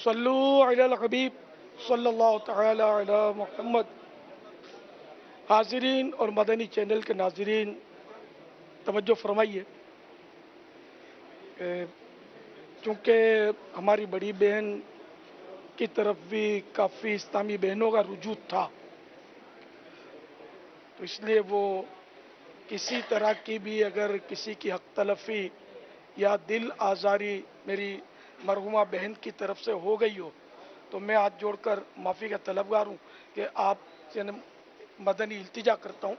صلو علی الحبیب صلی اللہ تعالی علی محمد۔ حاضرین اور مدنی چینل کے ناظرین توجہ فرمائیے کہ چونکہ ہماری بڑی بہن کی طرف بھی کافی اسلامی بہنوں کا رجوع تھا، تو اس لیے وہ کسی طرح کی بھی اگر کسی کی حق تلفی یا دل آزاری میری مرحومہ بہن کی طرف سے ہو گئی ہو تو میں ہاتھ جوڑ کر معافی کا طلبگار ہوں کہ آپ سے مدنی التجا کرتا ہوں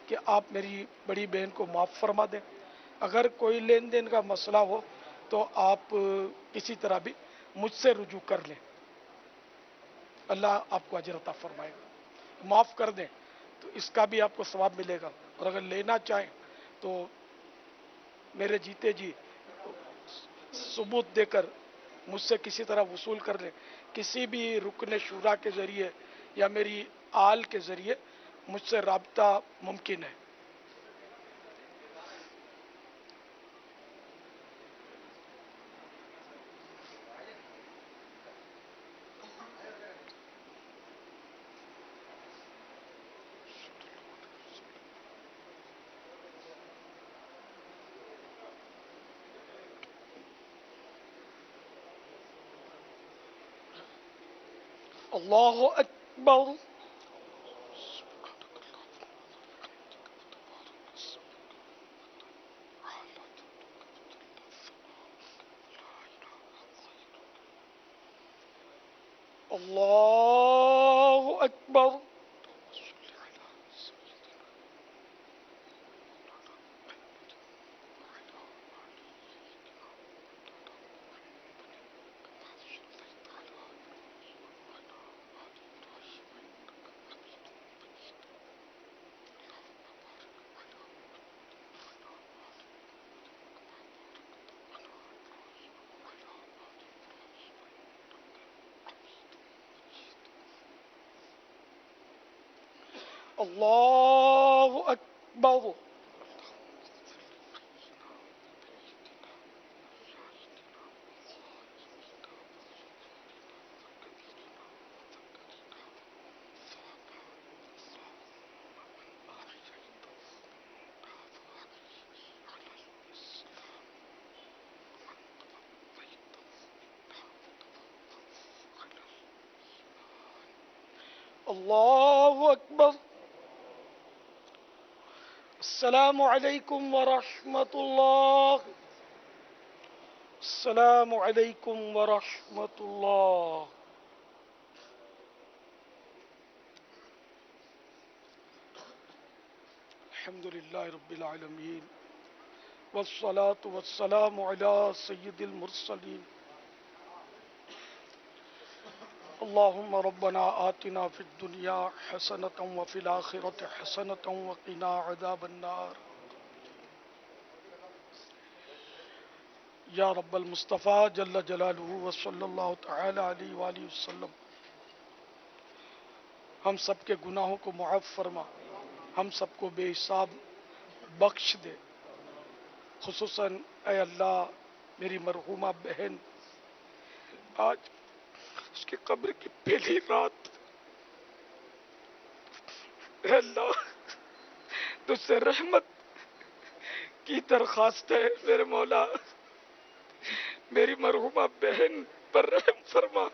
کہ آپ میری بڑی بہن کو معاف فرما دیں۔ اگر کوئی لین دین کا مسئلہ ہو تو آپ کسی طرح بھی مجھ سے رجوع کر لیں، اللہ آپ کو اجر عطا فرمائے گا۔ معاف کر دیں تو اس کا بھی آپ کو ثواب ملے گا، اور اگر لینا چاہیں تو میرے جیتے جی ثبوت دے کر مجھ سے کسی طرح وصول کر لیں، کسی بھی رکن شورا کے ذریعے یا میری آل کے ذریعے مجھ سے رابطہ ممکن ہے۔ اللہ اکبر۔ اللہ اکبر۔ اللہ اکبر۔ اللہ اکبر۔ السلام علیکم ورحمۃ اللہ۔ السلام علیکم ورحمۃ اللہ۔ الحمد للہ رب العالمین والصلاة والسلام علی سید المرسلین۔ اللہم ربنا آتنا فی الدنیا حسنة وفی الآخرة حسنة وقنا عذاب النار۔ یا رب المصطفیٰ جل جلالہ وصلی اللہ تعالی علیہ وآلہ وسلم، ہم سب کے گناہوں کو معاف فرما، ہم سب کو بے حساب بخش دے۔ خصوصاً اے اللہ میری مرحومہ بہن، آج اس کی قبر کی پہلی رات، اے اللہ تجھ سے رحمت کی درخواست ہے میرے مولا، میری مرحومہ بہن پر رحم فرما،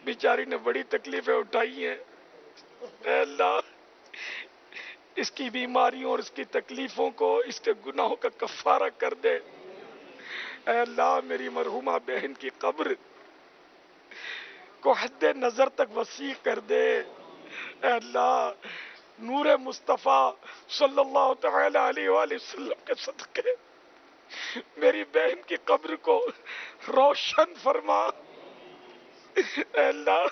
بیچاری نے بڑی تکلیفیں اٹھائی ہیں، اے اللہ اس کی بیماریوں اور اس کی تکلیفوں کو، اس کے گناہوں کا کفارہ کر دے۔ اے اللہ میری مرحومہ بہن کی قبر کو حد نظر تک وسیع کر دے۔ اے اللہ نور مصطفیٰ صلی اللہ تعالی علیہ وآلہ وسلم کے صدقے میری بہن کی قبر کو روشن فرما۔ اے اللہ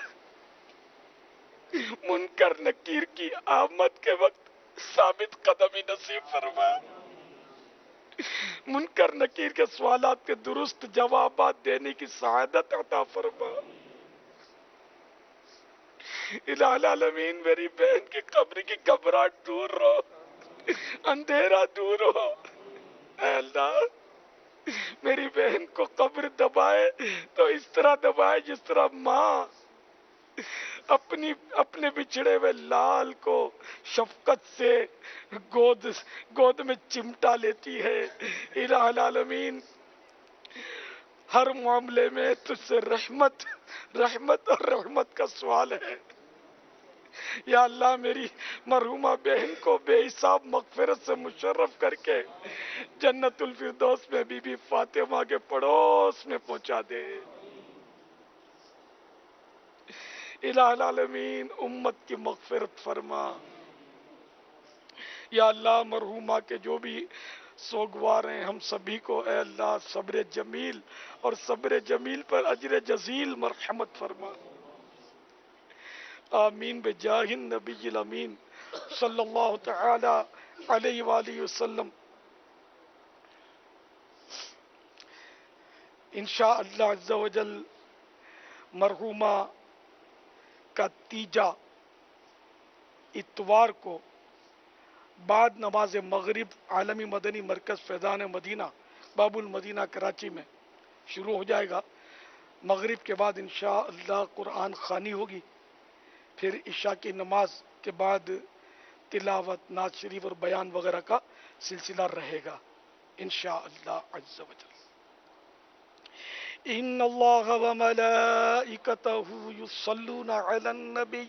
منکر نکیر کی آمد کے وقت ثابت قدمی نصیب فرما، منکر نکیر کے سوالات کے درست جوابات دینے کی سعادت عطا فرما۔ الہ العالمین میری بہن کی قبر کی گھبراہٹ دور ہو، اندھیرا دور ہو۔ اے اللہ میری بہن کو قبر دبائے تو اس طرح دبائے جس طرح ماں اپنے بچھڑے ہوئے لال کو شفقت سے گود میں چمٹا لیتی ہے۔ الہ العالمین، ہر معاملے میں تجھ سے رحمت اور رحمت کا سوال ہے۔ یا اللہ میری مرحومہ بہن کو بے حساب مغفرت سے مشرف کر کے جنت الفردوس میں بی بی فاطمہ کے پڑوس میں پہنچا دے۔ الہ العالمین امت کی مغفرت فرما۔ یا اللہ مرحومہ کے جو بھی سوگوار ہیں ہم سبھی کو اے اللہ صبر جمیل اور صبر جمیل پر اجر جزیل مرحمت فرما۔ آمین بجاہ النبی الامین صلی اللہ تعالی علیہ وآلہ وسلم۔ انشاءاللہ عز و جل مرحومہ کا تیجا اتوار کو بعد نماز مغرب عالمی مدنی مرکز فیضان مدینہ باب المدینہ کراچی میں شروع ہو جائے گا۔ مغرب کے بعد انشاءاللہ قرآن خوانی ہوگی، پھر عشاء کی نماز کے بعد تلاوت، نعت شریف اور بیان وغیرہ کا سلسلہ رہے گا انشاءاللہ عز و جل۔ ان اللہ وملائکتہ یصلون علی النبی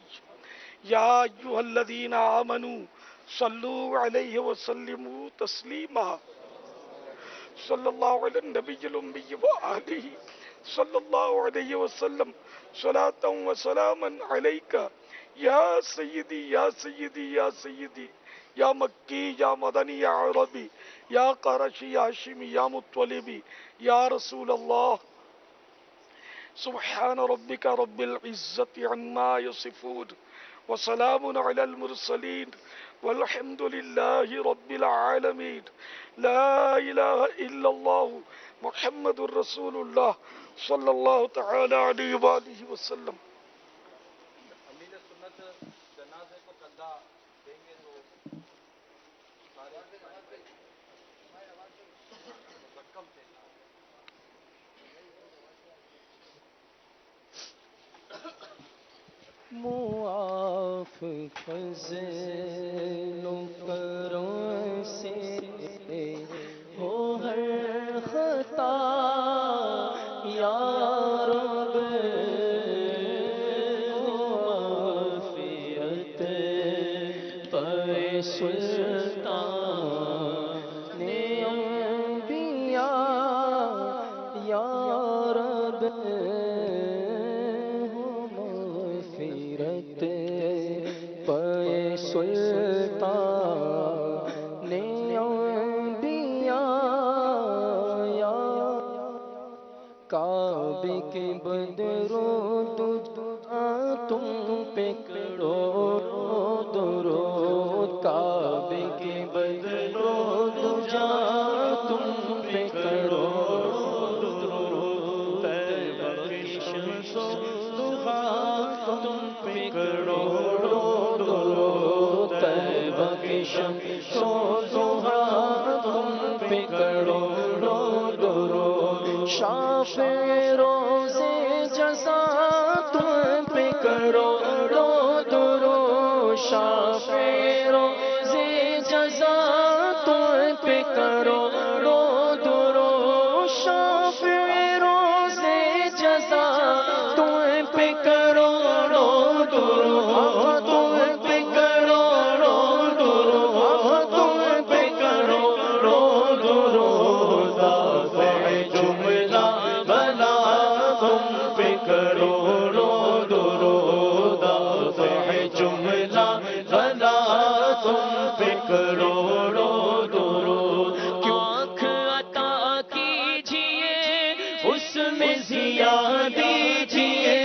یا ایھا الذین آمنوا صلوا علیہ وسلموا تسلیما۔ صلی اللہ علی النبی الامی وآلہ صلی اللہ علیہ وسلم صلاۃ و سلاما علیک یا سیدی یا سیدی یا سیدی یا مکی یا مدنی یا عربی یا قرشی یا ہاشمی یا مطلبی یا رسول اللہ۔ سبحان ربک رب العزت عما یصفون وسلام علی المرسلین والحمد للہ رب العالمین۔ لا الہ الا اللہ محمد الرسول اللہ صلی اللہ تعالی علیہ وآلہ وسلم۔ امین سنت جنازے کو کندھا دیں گے تو سارے رقم تھے۔ معاف فضل و کرم سے ہو ہر خطا یا رب، معافیت پہ سلطان انبیاء یا رب، مغفرت پہ سلطان انبیاء یا کعبے کے بدرو تم پہ کرو درود، کعبے کے بدرو تم پہ کرو درود، طیبہ کی شمس و ضحیٰ تم پہ کرو درود، طیبہ کی شمس و ضحیٰ تم پہ کرو درود، شافع روز جزا تم پہ کرو درود، شافع روز جزا تم پہ کرو درود، شافع روز جزا تم پہ کرو درود، تم پہ کرو درود، تم پہ کرو درود، دافع جملہ بلا تم پہ کرو درود، دافع جملہ بلا تم پہ کرو درود، آنکھ عطا کیجئے اس میں ضیا دیجئے،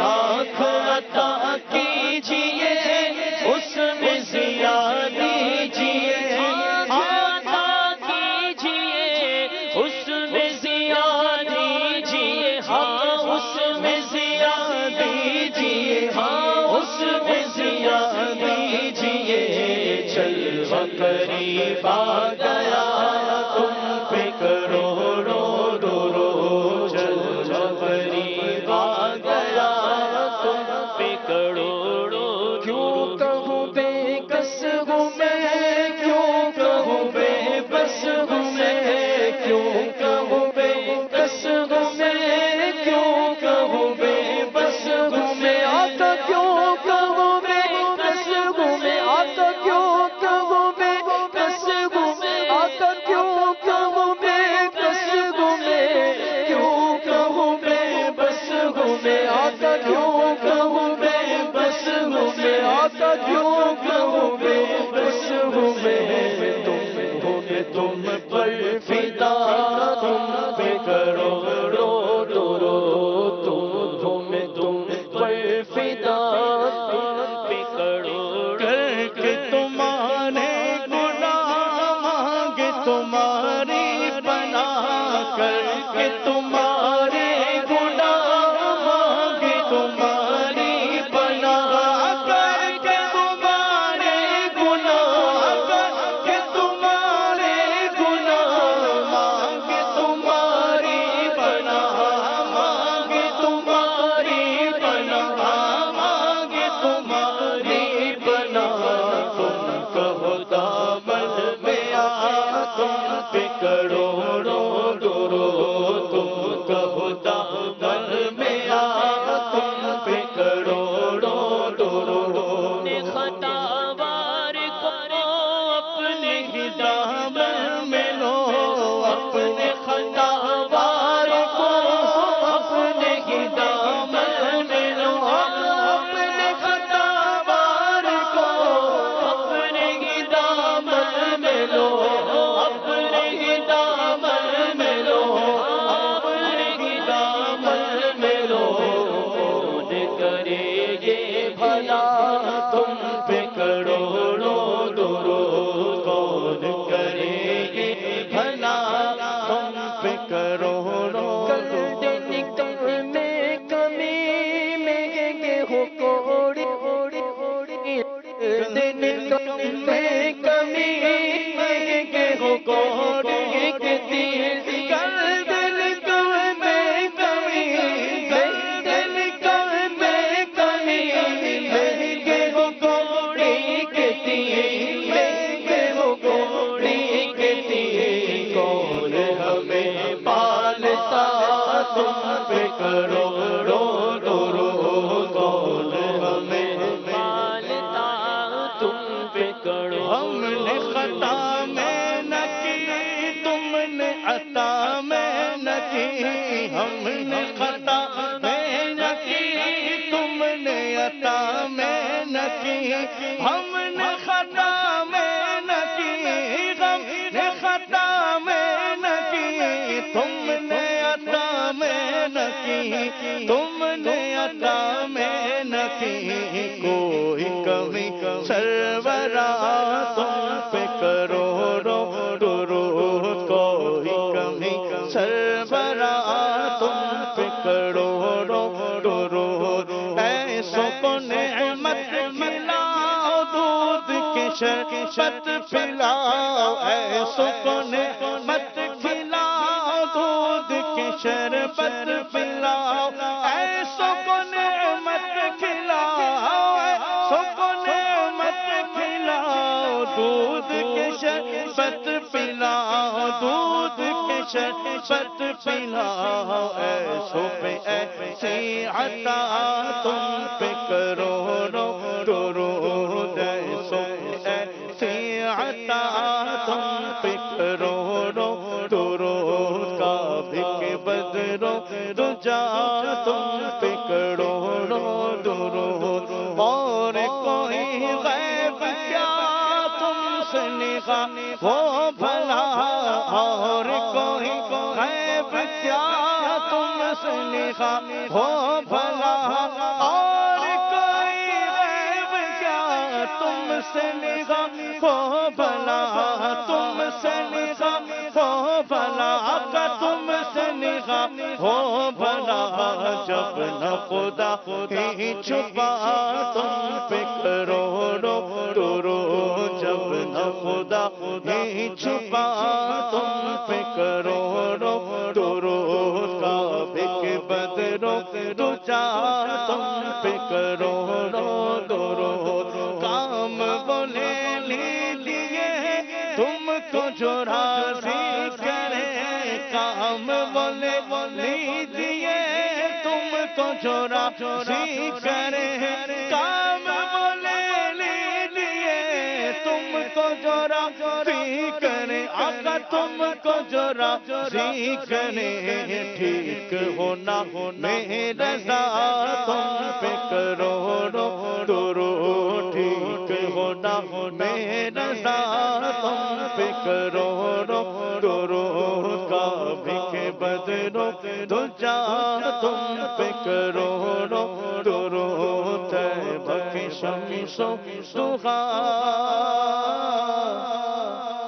آنکھ عطا کیجئے اس میں ضیا دیجئے، عطا کیجئے اس میں ضیا دیجئے، ہاں اس میں ضیا دیجئے، ہاں اس میں ضیا دیجئے، جلوہ قریب آ گیا تم پہ کرو کر کے تمہارے گناہ مانگے تمہاری پناہ کر کے تمہارے گناہ کر کے تمہارے گناہ مانگے تمہاری پناہ مانگے تمہاری پناہ مانگے تمہاری پناہ تم کہو دامن میں آ تم پہ کروڑوں درود تم کہو دامن میں آ تم پہ کروڑوں درود خطا وار کو اپنے ہی دامن میں لو اپنے خطا وار کو اپنے ہی دامن میں لو اپنے خطا وار کو اپنے ہی دامن میں لو اپنے ہی دامن میں لو اپنے ہی دامن میں لو کون کرے یہ بھلا تم پہ کروڑوں درود کون کرے یہ بھلا تم پہ کروڑوں درود میں کمی میں ہو کوڑی دن میں کمی میں ہو کوڑی کے تیر کل دل میں کمی دل میں کمی میں ہو کوڑی کے تیر میں ہو کوڑی کے تیر کون ہمیں پالتا تم پہ کروڑوں درود کون ہمیں پالتا تم پہ کروڑوں ہم نے خطا میں نہ کی تم نے عطا میں نہ کی ہم نے خطا میں نہ کی تم نے عطا میں نہ کی ہم نے خطا میں نہ کی ہم نے خطا میں نہ کی تم نے عطا میں نہ کی تم نے عطا میں نہ کی کوئی کمی سرورا تم پہ کروڑوں درود کوئی کمی سرورا تم پہ کروڑوں درود ایسوں کو نعمت ملاؤ دودھ کے شربت پلاؤ ایسوں کو نعمت کھلاؤ دودھ کے شربت پلاؤ ایسوں کو نعمت کھلاؤ ایسوں کو نعمت کھلاؤ دودھ کے شربت پلاؤ دودھ کے شربت پلاؤ ایسوں پہ ایسی عطا تم پہ کروڑوں درود ایسوں پہ ایسی عطا تم پہ کروڑوں درود کعبے کے بدروں دجا تم پہ کروڑوں درود اور کوئی غیب کیا تم سے نگاہ وہ بھلا اور کوئی غیب کیا تم سے نگاہ وہ بھلا اور کوئی غیب کیا تم سے نگاہ وہ بھلا تم سے نگاہ وہ بھلا کا تم سے نگاہ وہ بھلا جب نہ خدا ہی چھپا تم پہ کروڑوں درود جب نہ خدا ہی چھپا تم پہ کروڑوں درود کعبے کے بدروں دجا تم پہ کروڑوں درود کام بولے لیجیے تم کو جو راضی کرے کام بولے لیجیے تم کو جو راضی کرے کام بولے لیجیے تم کو جو راضی کرے آقا تم کو جو راضی کرے ٹھیک ہونا میرا رضا تم پہ کروڑوں درود ٹھیک ہونا میرا رضا تم پہ کروڑوں درود کعبے کے بدروں دجا تم پہ کروڑوں درود طیبہ کی شمس و ضحا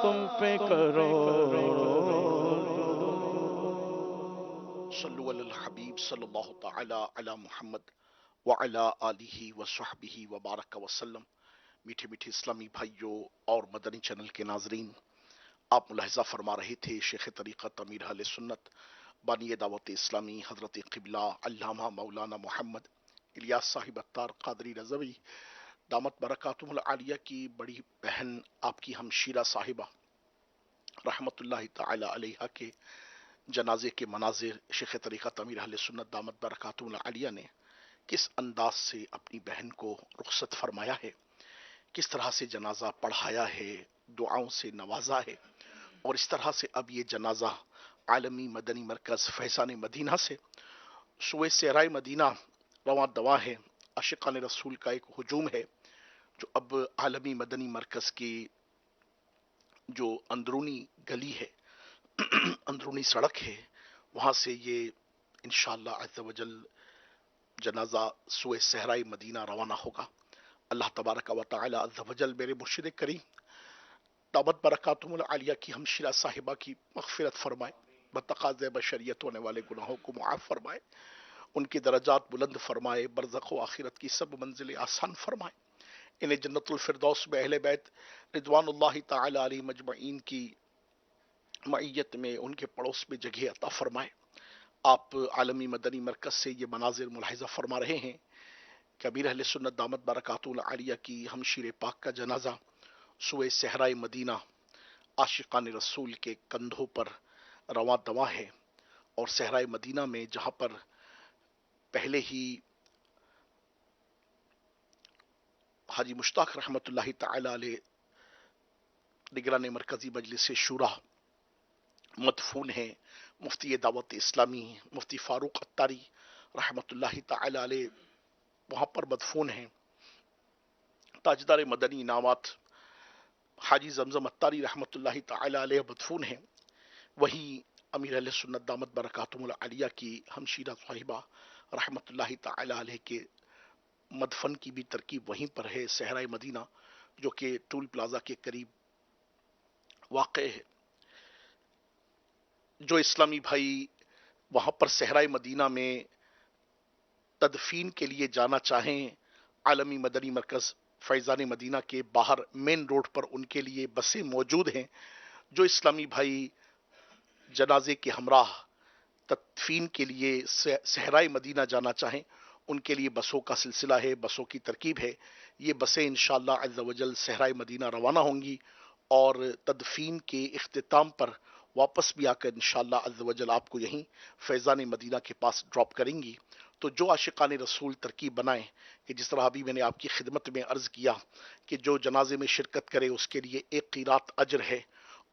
تم پہ کروڑوں صلو علی الحبیب صلی اللہ تعالی علی محمد وعلی آلہ وصحبہ وبارک وسلم۔ میٹھے میٹھے اسلامی بھائیوں اور مدنی چینل کے ناظرین، آپ ملاحظہ فرما رہے تھے شیخ طریقت امیر اہل سنت بانی دعوت اسلامی حضرت قبلہ علامہ مولانا محمد الیاس صاحب اتار قادری رضوی دامت برکاتہم العالیہ کی بڑی بہن آپ کی ہمشیرہ صاحبہ رحمت اللہ تعالی علیہ کے جنازے کے مناظر شیخ طریقت امیر اہل سنت دامت برکاتہم العالیہ نے کس انداز سے اپنی بہن کو رخصت فرمایا ہے، کس طرح سے جنازہ پڑھایا ہے، دعاؤں سے نوازا ہے، اور اس طرح سے اب یہ جنازہ عالمی مدنی مرکز فیضان مدینہ سے سوئے صحرائے مدینہ رواں دواں ہے۔ عاشقان رسول کا ایک ہجوم ہے جو اب عالمی مدنی مرکز کی جو اندرونی گلی ہے، اندرونی سڑک ہے، وہاں سے یہ انشاءاللہ عز و جل جنازہ سوئے صحرائے مدینہ روانہ ہوگا۔ اللہ تبارک و تعالی عز و جل میرے مرشد کریم دامت برکاتہم العالیہ کی ہمشیرہ صاحبہ کی مغفرت فرمائے، بتقاضے بشریت ہونے والے گناہوں کو معاف فرمائے، ان کی درجات بلند فرمائے، برزخ و آخرت کی سب منزلیں آسان فرمائے، انہیں جنت الفردوس میں اہل بیت رضوان اللہ تعالی علیہ مجمعین کی معیت میں ان کے پڑوس میں جگہ عطا فرمائے۔ آپ عالمی مدنی مرکز سے یہ مناظر ملاحظہ فرما رہے ہیں کہ امیر اہل سنت دامت برکاتہم العالیہ کی ہمشیر پاک کا جنازہ سوئے صحرائے مدینہ عاشقان رسول کے کندھوں پر رواں دواں ہے، اور صحرائے مدینہ میں جہاں پر پہلے ہی حاجی مشتاق رحمت اللہ تعالی علیہ نگران مرکزی مجلس شورا مدفون ہیں، مفتی دعوت اسلامی مفتی فاروق اتاری رحمت اللہ تعالی علیہ وہاں پر مدفون ہیں، تاجدار مدنی انعامات حاجی زمزم اتاری رحمت اللہ تعالی علیہ مدفون ہیں، وہی امیر اہل سنت دامت برکاتہم العالیہ کی ہمشیرہ صاحبہ رحمت اللہ تعالی علیہ کے مدفن کی بھی ترکیب وہیں پر ہے، صحرائے مدینہ جو کہ ٹول پلازا کے قریب واقع ہے۔ جو اسلامی بھائی وہاں پر صحرائے مدینہ میں تدفین کے لیے جانا چاہیں، عالمی مدنی مرکز فیضان مدینہ کے باہر مین روڈ پر ان کے لیے بسیں موجود ہیں۔ جو اسلامی بھائی جنازے کے ہمراہ تدفین کے لیے صحرائے مدینہ جانا چاہیں، ان کے لیے بسوں کا سلسلہ ہے، بسوں کی ترکیب ہے۔ یہ بسیں انشاءاللہ عز و جل صحرائے مدینہ روانہ ہوں گی اور تدفین کے اختتام پر واپس بھی آ کر انشاءاللہ عز و جل آپ کو یہیں فیضان مدینہ کے پاس ڈراپ کریں گی۔ تو جو عاشقان رسول ترکیب بنائیں کہ جس طرح ابھی میں نے آپ کی خدمت میں عرض کیا کہ جو جنازے میں شرکت کرے اس کے لیے 1 قیراط اجر ہے،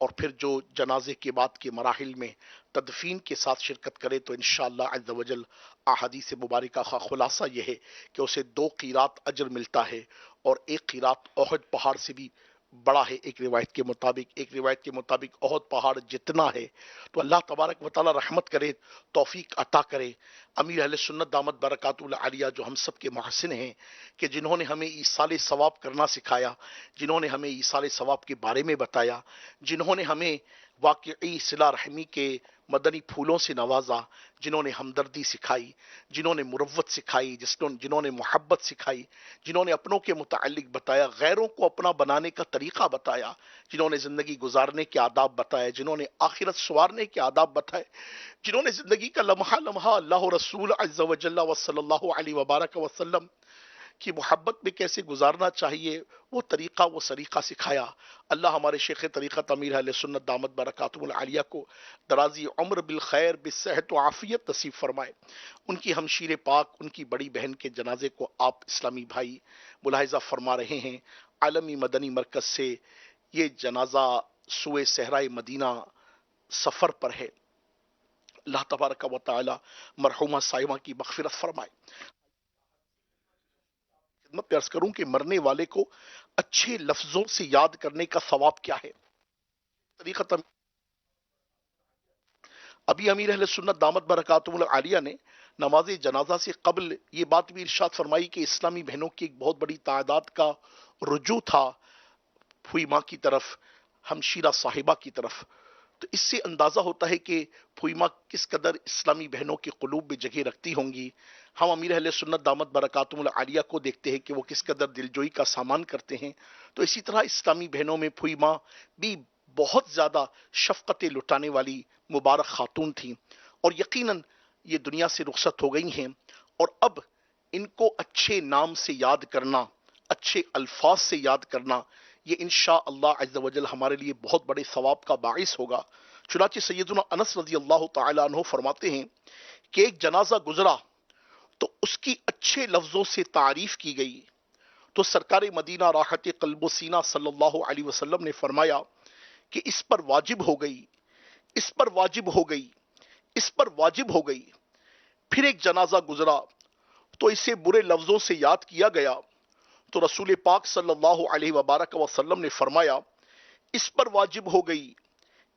اور پھر جو جنازے کے بعد کے مراحل میں تدفین کے ساتھ شرکت کرے تو انشاءاللہ عز و جل احادیث مبارکہ کا خلاصہ یہ ہے کہ اسے 2 قیراط اجر ملتا ہے، اور 1 قیراط احد پہاڑ سے بھی بڑا ہے۔ ایک روایت کے مطابق احد پہاڑ جتنا ہے۔ تو اللہ تبارک و تعالی رحمت کرے، توفیق عطا کرے۔ امیر اہل سنت دامت برکاتہ العالیہ جو ہم سب کے محسن ہیں، کہ جنہوں نے ہمیں ایصال ثواب کرنا سکھایا، جنہوں نے ہمیں ایصال ثواب کے بارے میں بتایا، جنہوں نے ہمیں واقعی صلہ رحمی کے مدنی پھولوں سے نوازا، جنہوں نے ہمدردی سکھائی، جنہوں نے مروت سکھائی، جنہوں نے محبت سکھائی، جنہوں نے اپنوں کے متعلق بتایا، غیروں کو اپنا بنانے کا طریقہ بتایا، جنہوں نے زندگی گزارنے کے آداب بتائے، جنہوں نے آخرت سنوارنے کے آداب بتائے، جنہوں نے زندگی کا لمحہ لمحہ اللہ رسول عز و جل و صلی اللہ علیہ وبارک وسلم کی محبت میں کیسے گزارنا چاہیے وہ طریقہ وہ سریقہ سکھایا۔ اللہ ہمارے شیخ طریقت امیر اہل سنت دامت برکاتہم العالیہ کو درازی عمر بالخیر بالصحت و عافیت نصیب فرمائے۔ ان کی ہمشیر پاک، ان کی بڑی بہن کے جنازے کو آپ اسلامی بھائی ملاحظہ فرما رہے ہیں۔ عالمی مدنی مرکز سے یہ جنازہ سوئے صحرائے مدینہ سفر پر ہے۔ اللہ تبارک و تعالی مرحومہ صاحبہ کی مغفرت فرمائے۔ خدمت عرض کروں کہ مرنے والے کو اچھے لفظوں سے یاد کرنے کا ثواب کیا ہے۔ طریقت ابھی امیر اہل سنت دامت برکاتہم العالیہ نے نماز جنازہ سے قبل یہ بات بھی ارشاد فرمائی کہ اسلامی بہنوں کی ایک بہت بڑی تعداد کا رجوع تھا پھوئی ماں کی طرف، ہمشیرہ صاحبہ کی طرف۔ تو اس سے اندازہ ہوتا ہے کہ پھوئیما کس قدر اسلامی بہنوں کے قلوب میں جگہ رکھتی ہوں گی. ہم امیر اہل سنت دامت برکاتہم العالیہ کو دیکھتے ہیں کہ وہ کس قدر دلجوئی کا سامان کرتے ہیں. تو اسی طرح اسلامی بہنوں میں پھوئیما بھی بہت زیادہ شفقت لٹانے والی مبارک خاتون تھیں، اور یقیناً یہ دنیا سے رخصت ہو گئی ہیں. اور اب ان کو اچھے نام سے یاد کرنا، اچھے الفاظ سے یاد کرنا، یہ انشاءاللہ عز و جل ہمارے لیے بہت بڑے ثواب کا باعث ہوگا. چنانچہ سیدنا انس رضی اللہ تعالیٰ عنہ فرماتے ہیں کہ ایک جنازہ گزرا تو اس کی اچھے لفظوں سے تعریف کی گئی، تو سرکار مدینہ راحت قلب و سینہ صلی اللہ علیہ وسلم نے فرمایا کہ اس پر واجب ہو گئی، اس پر واجب ہو گئی، اس پر واجب ہو گئی. پھر ایک جنازہ گزرا تو اسے برے لفظوں سے یاد کیا گیا، تو رسول پاک صلی اللہ علیہ وبارک وسلم نے فرمایا اس پر واجب ہو گئی،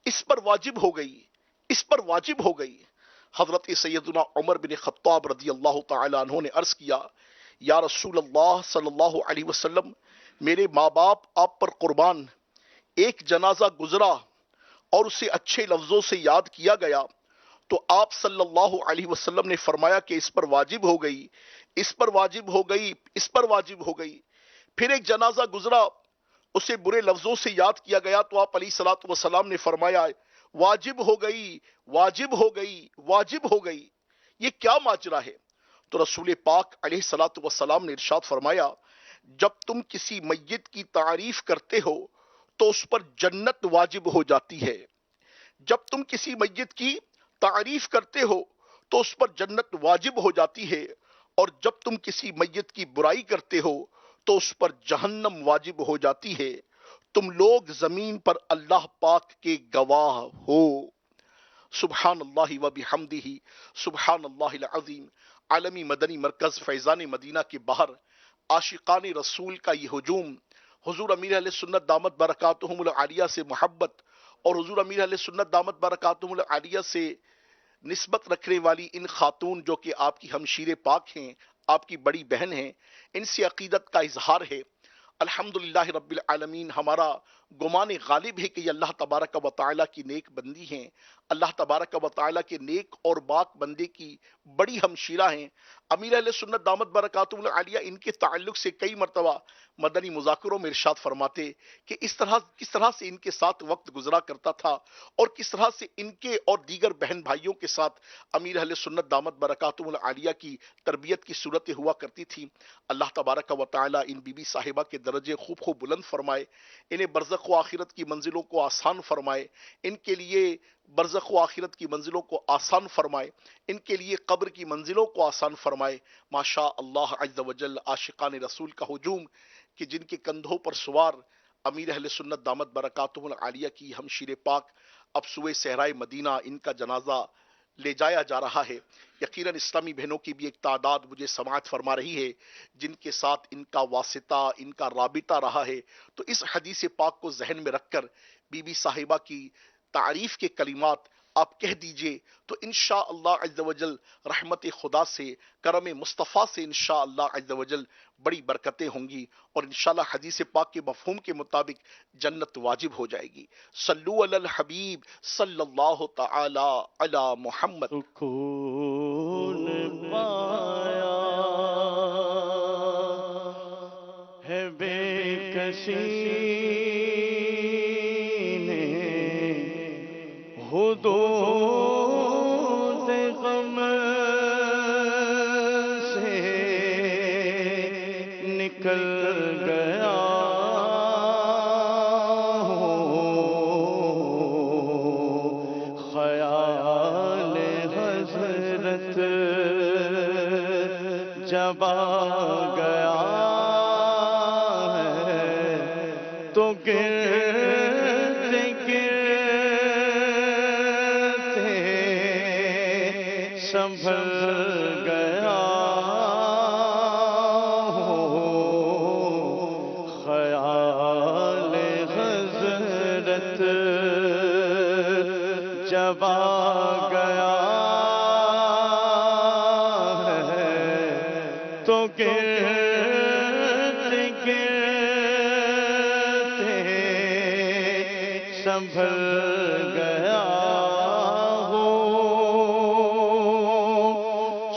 اس پر واجب ہو گئی، اس پر واجب ہو گئی. حضرت سیدنا عمر بن خطاب رضی اللہ تعالی عنہ نے عرض کیا یا رسول اللہ صلی اللہ علیہ وسلم، میرے ماں باپ آپ پر قربان، ایک جنازہ گزرا اور اسے اچھے لفظوں سے یاد کیا گیا تو آپ صلی اللہ علیہ وسلم نے فرمایا کہ اس پر واجب ہو گئی، اس پر واجب ہو گئی، اس پر واجب ہو گئی. پھر ایک جنازہ گزرا، اسے برے لفظوں سے یاد کیا گیا تو آپ علیہ الصلوۃ والسلام نے فرمایا واجب ہو گئی، واجب ہو گئی، واجب ہو گئی. یہ کیا ماجرا ہے؟ تو رسول پاک علیہ الصلوۃ والسلام نے ارشاد فرمایا جب تم کسی میت کی تعریف کرتے ہو تو اس پر جنت واجب ہو جاتی ہے. جب تم کسی میت کی تعریف کرتے ہو تو اس پر جنت واجب ہو جاتی ہے، اور جب تم کسی میت کی برائی کرتے ہو تو اس پر جہنم واجب ہو جاتی ہے. تم لوگ زمین پر اللہ پاک کے گواہ ہو. سبحان اللہ و بحمدہ، سبحان اللہ العظیم. عالمی مدنی مرکز فیضان مدینہ کے باہر عاشقان رسول کا یہ ہجوم، حضور امیر اہل سنت دامت برکاتہم العالیہ سے محبت اور حضور امیر اہل سنت دامت برکاتہم العالیہ سے نسبت رکھنے والی ان خاتون جو کہ آپ کی ہمشیر پاک ہیں، آپ کی بڑی بہن ہیں، ان سے عقیدت کا اظہار ہے. الحمدللہ رب العالمین. ہمارا گمان غالب ہے کہ یہ اللہ تبارک و تعالیٰ کی نیک بندی ہیں، اللہ تبارک و تعالیٰ کے نیک اور پاک بندے کی بڑی ہمشیرہ ہیں. امیر اہل سنت دامت برکاتہم العالیہ ان کے تعلق سے کئی مرتبہ مدنی مذاکروں میں ارشاد فرماتے کہ کس طرح سے ان کے ساتھ وقت گزرا کرتا تھا، اور کس طرح سے ان کے اور دیگر بہن بھائیوں کے ساتھ امیر اہل سنت دامت برکاتہم العالیہ کی تربیت کی صورتیں ہوا کرتی تھی. اللہ تبارک و تعالیٰ ان بی بی صاحبہ کے درجے خوب خوب بلند فرمائے، انہیں برزخ و آخرت کی منزلوں کو آسان فرمائے، ان کے لیے برزخ و آخرت کی منزلوں کو آسان فرمائے، ان کے لیے قبر کی منزلوں کو آسان فرمائے. ماشاء اللہ عز و جل. عاشقان رسول کا ہجوم کہ جن کے کندھوں پر سوار امیر اہل سنت دامت برکاتہم العالیہ کی ہمشیر پاک اب سوئے صحرائے مدینہ ان کا جنازہ لے جایا جا رہا ہے. یقیناً اسلامی بہنوں کی بھی ایک تعداد مجھے سماعت فرما رہی ہے جن کے ساتھ ان کا واسطہ، ان کا رابطہ رہا ہے. تو اس حدیث پاک کو ذہن میں رکھ کر بی بی صاحبہ کی تعریف کے کلمات آپ کہہ دیجئے تو انشاءاللہ عز و جل رحمت خدا سے، کرم مصطفیٰ سے انشاءاللہ عز و جل بڑی برکتیں ہوں گی، اور انشاءاللہ حدیث پاک کے مفہوم کے مطابق جنت واجب ہو جائے گی. صلو علی الحبیب صلی اللہ تعالی علی محمد. سکون پایا ہے بے کسی نے حدود غم سے نکل گیا خیال حضرت جب آ گیا ہے تو گرتے گرتے سنبھل گیا خیال حضرت جب آ گیا ہے تو گرتے گرتے سنبھل گیا ہو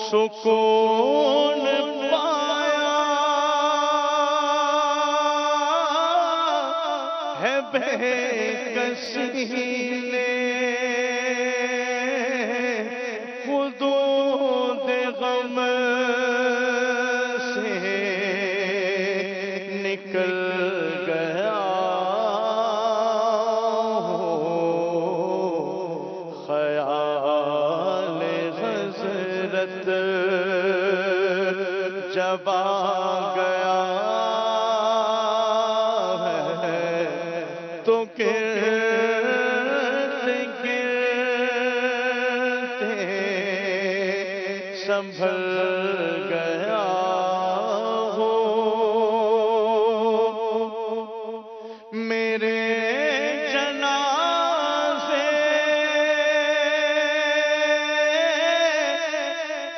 سکون پایا ہے بے کسی نے حدود غم سے نکل گیا ہو خیال حضرت جب آ گیا ہے تو گرتے گرتے سنبھل گیا ہو میرے جنازے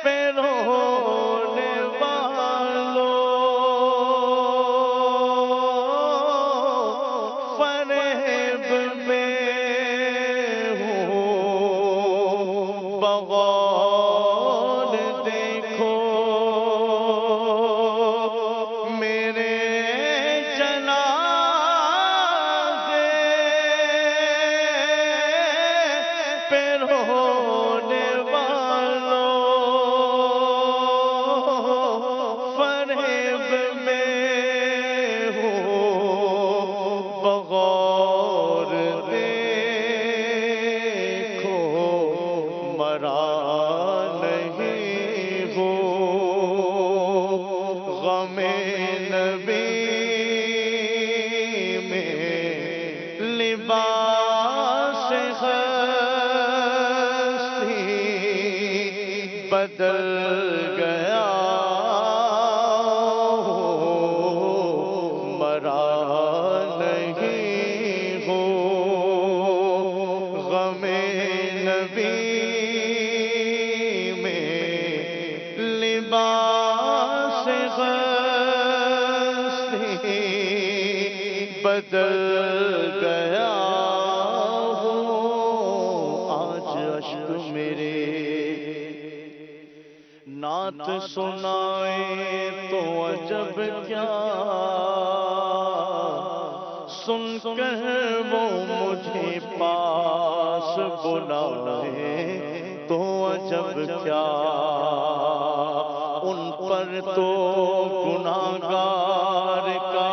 پہ رونے والوں فریب میں ہو بغور دیکھو میرے جنازے پہ رونے والوں فریب میں ہو بغور دیکھو مرا نہیں ہو غم نبی میں لباس ہستی بدل گیا ہو مرا نہیں ہو غم نبی میں لباس ہستی بدل گیا ہو آج اشک میرے نعت سنائے تو عجب کیا سن کر وہ مجھے پاس بلائے تو عجب کیا ان پر تو گناہگار کا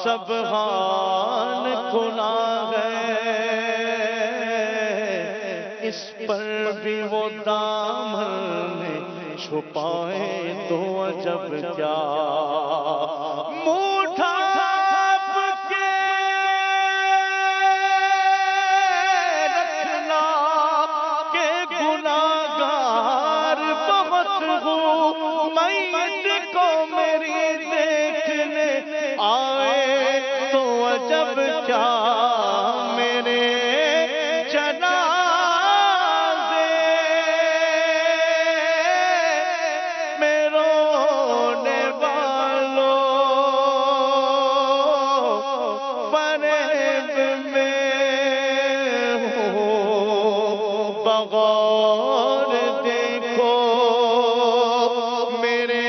سبحان کھلا ہے اس پر بھی وہ دامن چھپائے تو عجب کیا منہ ڈھانپ کے رکھنا کہ گناہگار بہت ہوں میت کو میری دیکھنے آئے تو عجب کیا میرے جنازے میں رونے والوں فریب میں ہو بغور دیکھو میرے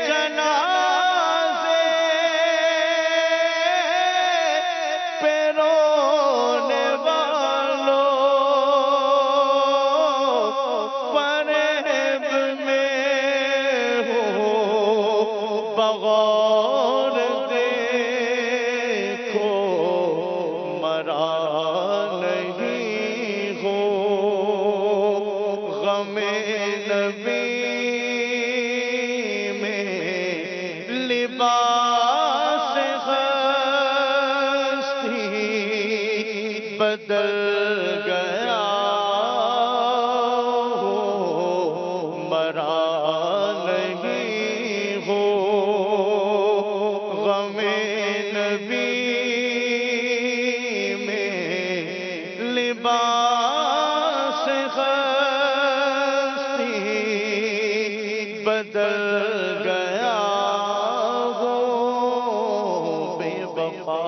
جنازے پہ رونے والوں فریب میں ہو بغور دیکھو مرا نہیں ہو غم نبی میں لباس ہستی بدل گیا ہو مرا نہیں ہو غم نبی میں لباس ہستی بدل گیا ہو بے وفا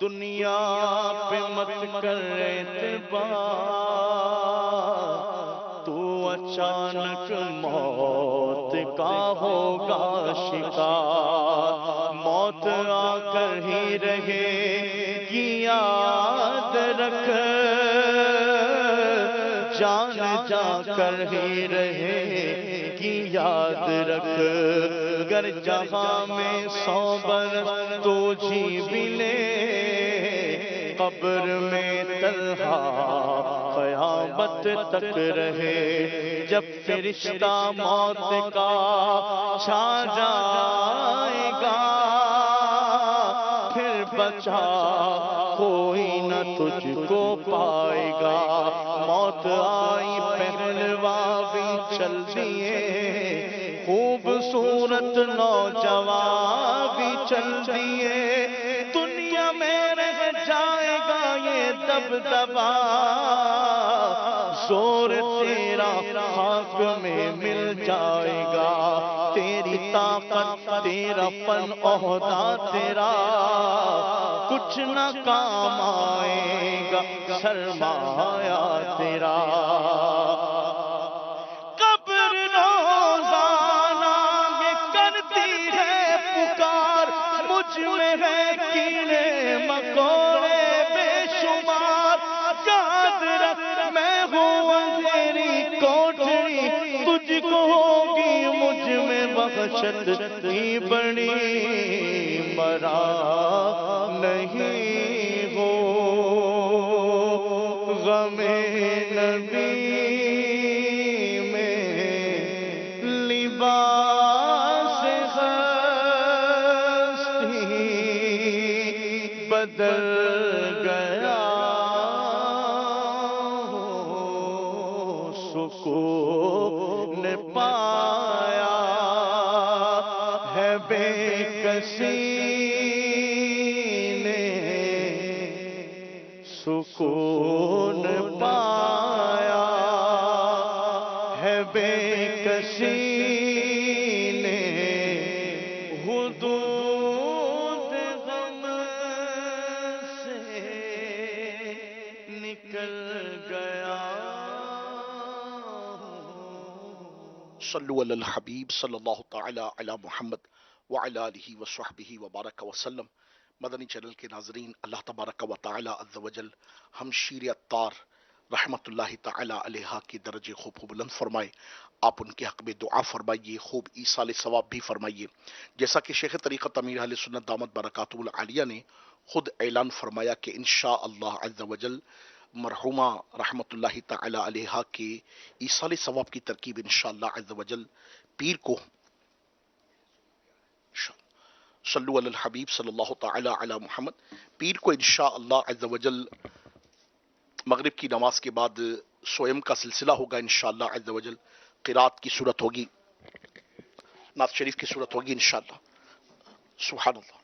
دنیا پہ مت کر اعتبار، تو اچانک موت کا ہوگا شکار، موت آ کر ہی رہے گی یاد رکھ، جان جا کر ہی رہے گی یاد رکھ، گر جہاں میں 100 برس تو جی بھی لے، قبر میں تنہا قیامت تک رہے، جب فرشتہ موت کا چھا جائے گا، پھر بچا کوئی نہ تجھ کو پائے گا، موت آئی پہلوا بھی چل دیے، خوبصورت نوجوان بھی چل دیے، دنیا میں رہ جائے گا یہ دبدبا، زور تیرا خاک میں مل جائے گا، تیری طاقت تیرا فن عہدہ تیرا کچھ نہ کام آئے گا، سرمایہ تیرا، قبر روزانہ یہ کرتی ہے پکار، مجھ میں ہے کیڑے مکوڑے بے شمار، یاد رکھ میں ہوں اندھیری کوٹھری، تجھ کو ہوگی مجھ میں وحشت کی بڑی، مرا نہیں ہو غم نبی میں لباس ہستی بدل گیا، سکون پایا ہے بے کسی نے، سکون پایا ہے بے کسی نے، حدود غم سے نکل گیا۔ صلو علی الحبیب صلی اللہ تعالی علی محمد وعلی آلہ وصحبہ وبارک وسلم۔ مدنی چینل کے ناظرین، اللہ تبارک و تعالی عز و جل ہم شیر عطار رحمت اللہ تعالی علیہ کی درجے خوب کو بلند فرمائے، آپ ان کے حق میں دعا فرمائیے، خوب ایصال ثواب بھی فرمائیے، جیسا کہ شیخ طریقت امیر اہل سنت دامت برکاتہ العالیہ نے خود اعلان فرمایا کہ انشاءاللہ عز و جل مرحومہ رحمت اللہ تعالی علیہ کے ایصال ثواب کی ترکیب انشاءاللہ عز و جل پیر کو، صلو علی الحبیب صلی اللہ تعالی علی محمد، پیر کو انشاءاللہ عز و جل مغرب کی نماز کے بعد سوئم کا سلسلہ ہوگا، انشاءاللہ عز و جل قرات کی صورت ہوگی، نعت شریف کی صورت ہوگی انشاءاللہ۔ سبحان اللہ۔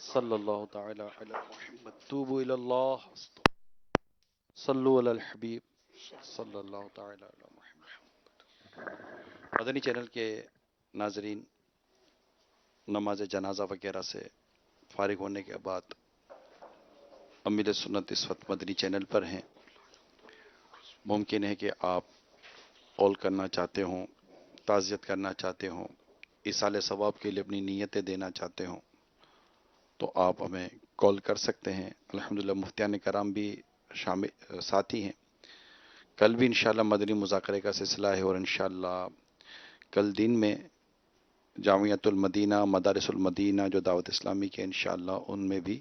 صلی اللہ تعالی علی محمد، توبوا الی اللہ، صلو علی الحبیب صلی اللہ تعالی علی محمد۔ مدنی چینل کے ناظرین، نماز جنازہ وغیرہ سے فارغ ہونے کے بعد امیر سنت اس وقت مدنی چینل پر ہیں، ممکن ہے کہ آپ قول کرنا چاہتے ہوں، تعزیت کرنا چاہتے ہوں، ایصال ثواب کے لیے اپنی نیتیں دینا چاہتے ہوں، تو آپ ہمیں کال کر سکتے ہیں۔ الحمدللہ مفتیان کرام بھی شامل ساتھی ہیں۔ کل بھی انشاءاللہ مدنی مذاکرے کا سلسلہ ہے، اور انشاءاللہ کل دن میں جامعۃ المدینہ، مدارس المدینہ جو دعوت اسلامی کے انشاءاللہ ان میں بھی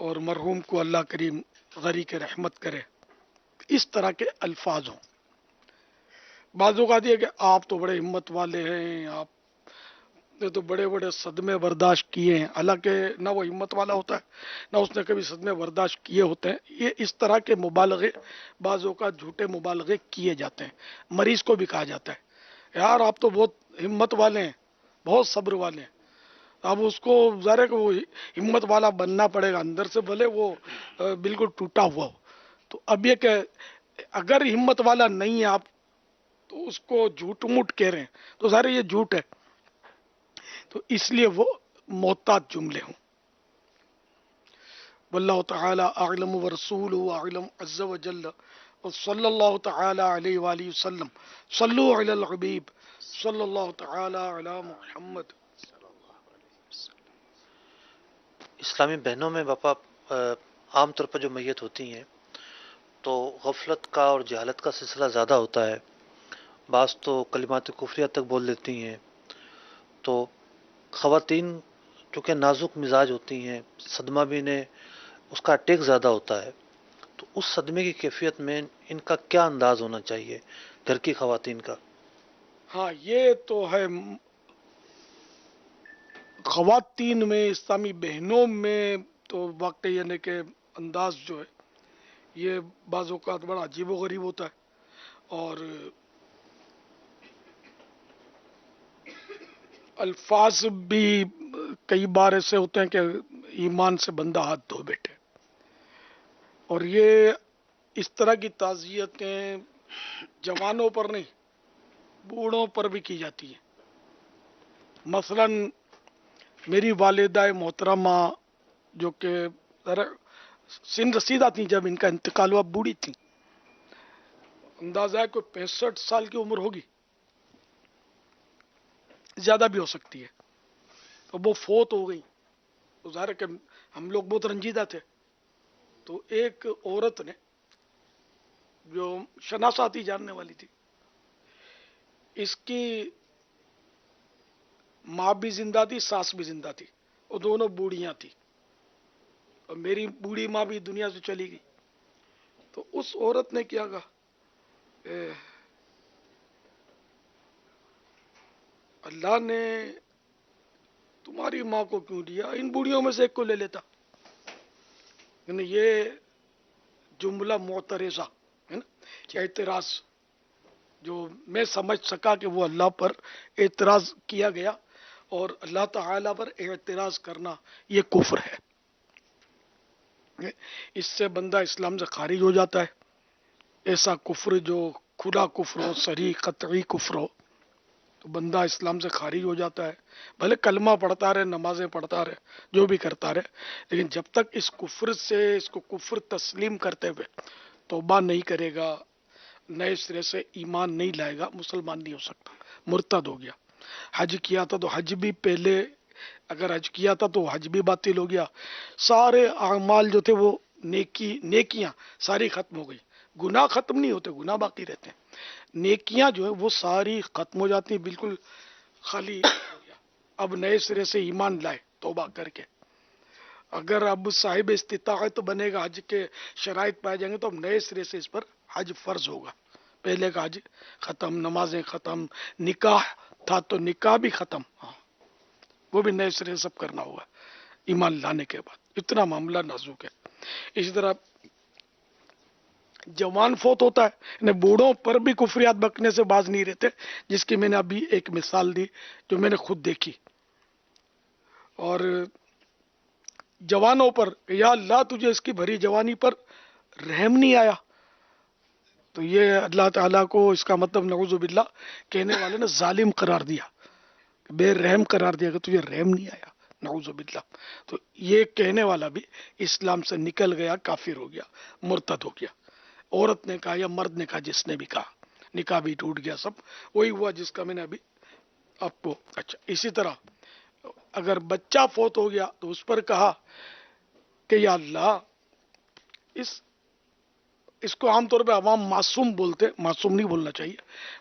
اور مرحوم کو اللہ کریم غریق رحمت کرے، اس طرح کے الفاظ ہوں۔ بعض اوقات یہ کہ آپ تو بڑے ہمت والے ہیں، آپ نے تو بڑے بڑے صدمے برداشت کیے ہیں، حالانکہ نہ وہ ہمت والا ہوتا ہے نہ اس نے کبھی صدمے برداشت کیے ہوتے ہیں۔ یہ اس طرح کے مبالغے بعض اوقات جھوٹے مبالغے کیے جاتے ہیں، مریض کو بھی کہا جاتا ہے یار آپ تو بہت ہمت والے ہیں، بہت صبر والے ہیں۔ اب اس کو ظاہر ہے کہ وہ ہمت والا بننا پڑے گا، اندر سے بھلے وہ بالکل ٹوٹا ہوا ہو۔ تو اب یہ کہ اگر ہمت والا نہیں ہے آپ تو اس کو جھوٹ موٹ کہہ رہے ہیں تو ظاہر ہے یہ جھوٹ ہے، تو اس لیے وہ محتاط جملے ہوں۔ واللہ تعالی اعلم ورسولہ اعلم عز وجل، وصلی اللہ تعالی علیہ وآلہ وسلم، صلو علی الحبیب صلی اللہ تعالی علی محمد۔ اسلامی بہنوں میں باپا عام طور پر جو میت ہوتی ہیں تو غفلت کا اور جہالت کا سلسلہ زیادہ ہوتا ہے، بعض تو کلمات کفریہ تک بول لیتی ہیں، تو خواتین چونکہ نازک مزاج ہوتی ہیں، صدمہ بھی انہیں اس کا اٹیک زیادہ ہوتا ہے، تو اس صدمے کی کیفیت میں ان کا کیا انداز ہونا چاہیے گھر کی خواتین کا؟ ہاں یہ تو ہے، خواتین میں اسلامی بہنوں میں تو واقعی یعنی کہ انداز جو ہے یہ بعض اوقات بڑا عجیب و غریب ہوتا ہے، اور الفاظ بھی کئی بار ایسے ہوتے ہیں کہ ایمان سے بندہ ہاتھ دھو بیٹھے، اور یہ اس طرح کی تعزیتیں جوانوں پر نہیں بوڑھوں پر بھی کی جاتی ہیں۔ مثلا میری والدہ محترمہ جو کہ سن رسیدہ تھیں جب ان کا انتقال ہوا، بوڑھی تھیں، اندازہ ہے کوئی 65 سال کی عمر ہوگی، زیادہ بھی ہو سکتی ہے، تو وہ فوت ہو گئی۔ تو ظاہر ہے کہ ہم لوگ بہت رنجیدہ تھے، تو ایک عورت نے جو شناساتی جاننے والی تھی، اس کی ماں بھی زندہ تھی، ساس بھی زندہ تھی، وہ دونوں بوڑھیاں تھی، اور میری بوڑھی ماں بھی دنیا سے چلی گئی۔ تو اس عورت نے کیا کہا، اللہ نے تمہاری ماں کو کیوں دیا، ان بوڑھیوں میں سے ایک کو لے لیتا۔ یعنی یہ جملہ معترضہ ہے نا، اعتراض جو میں سمجھ سکا کہ وہ اللہ پر اعتراض کیا گیا، اور اللہ تعالیٰ پر اعتراض کرنا یہ کفر ہے، اس سے بندہ اسلام سے خارج ہو جاتا ہے۔ ایسا کفر جو کھلا کفر ہو، صریح قطعی کفر ہو، تو بندہ اسلام سے خارج ہو جاتا ہے، بھلے کلمہ پڑھتا رہے، نمازیں پڑھتا رہے، جو بھی کرتا رہے، لیکن جب تک اس کفر سے اس کو کفر تسلیم کرتے ہوئے توبہ نہیں کرے گا، نئے سرے سے ایمان نہیں لائے گا، مسلمان نہیں ہو سکتا، مرتد ہو گیا۔ حج کیا تھا تو حج بھی پہلے، اگر حج کیا تھا تو حج بھی باطل ہو گیا، سارے اعمال جو تھے وہ نیکیاں ساری ختم ہو گئی، گناہ ختم نہیں ہوتے، گناہ باقی رہتے ہیں، نیکیاں جو ہیں وہ ساری ختم ہو جاتی ہیں، بالکل خالی ہو گیا۔ اب نئے سرے سے ایمان لائے توبہ کر کے، اگر اب صاحب استطاعت بنے گا، حج کے شرائط پائے جائیں گے، تو اب نئے سرے سے اس پر حج فرض ہوگا۔ پہلے کا حج ختم، نمازیں ختم، نکاح تھا تو نکاح بھی ختم، ہاں وہ بھی نئے سرے سے سب کرنا ہوگا ایمان لانے کے بعد، اتنا معاملہ نازک ہے۔ اسی طرح جوان فوت ہوتا ہے، یعنی بوڑھوں پر بھی کفریات بکنے سے باز نہیں رہتے، جس کی میں نے ابھی ایک مثال دی جو میں نے خود دیکھی۔ اور جوانوں پر یا اللہ تجھے اس کی بھری جوانی پر رحم نہیں آیا، تو یہ اللہ تعالیٰ کو اس کا مطلب نعوذ باللہ کہنے والے نے ظالم قرار دیا، بے رحم قرار دیا کہ تجھے رحم نہیں آیا، نعوذ باللہ۔ تو یہ کہنے والا بھی اسلام سے نکل گیا، کافر ہو گیا، مرتد ہو گیا۔ عورت نے کہا یا مرد نے کہا، جس نے بھی کہا، نکاح بھی ٹوٹ گیا، سب وہی ہوا جس کا میں نے ابھی آپ کو۔ اچھا، اسی طرح اگر بچہ فوت ہو گیا تو اس پر کہا کہ یا اللہ اس کو عام طور پہ عوام معصوم بولتے، معصوم نہیں بولنا چاہیے،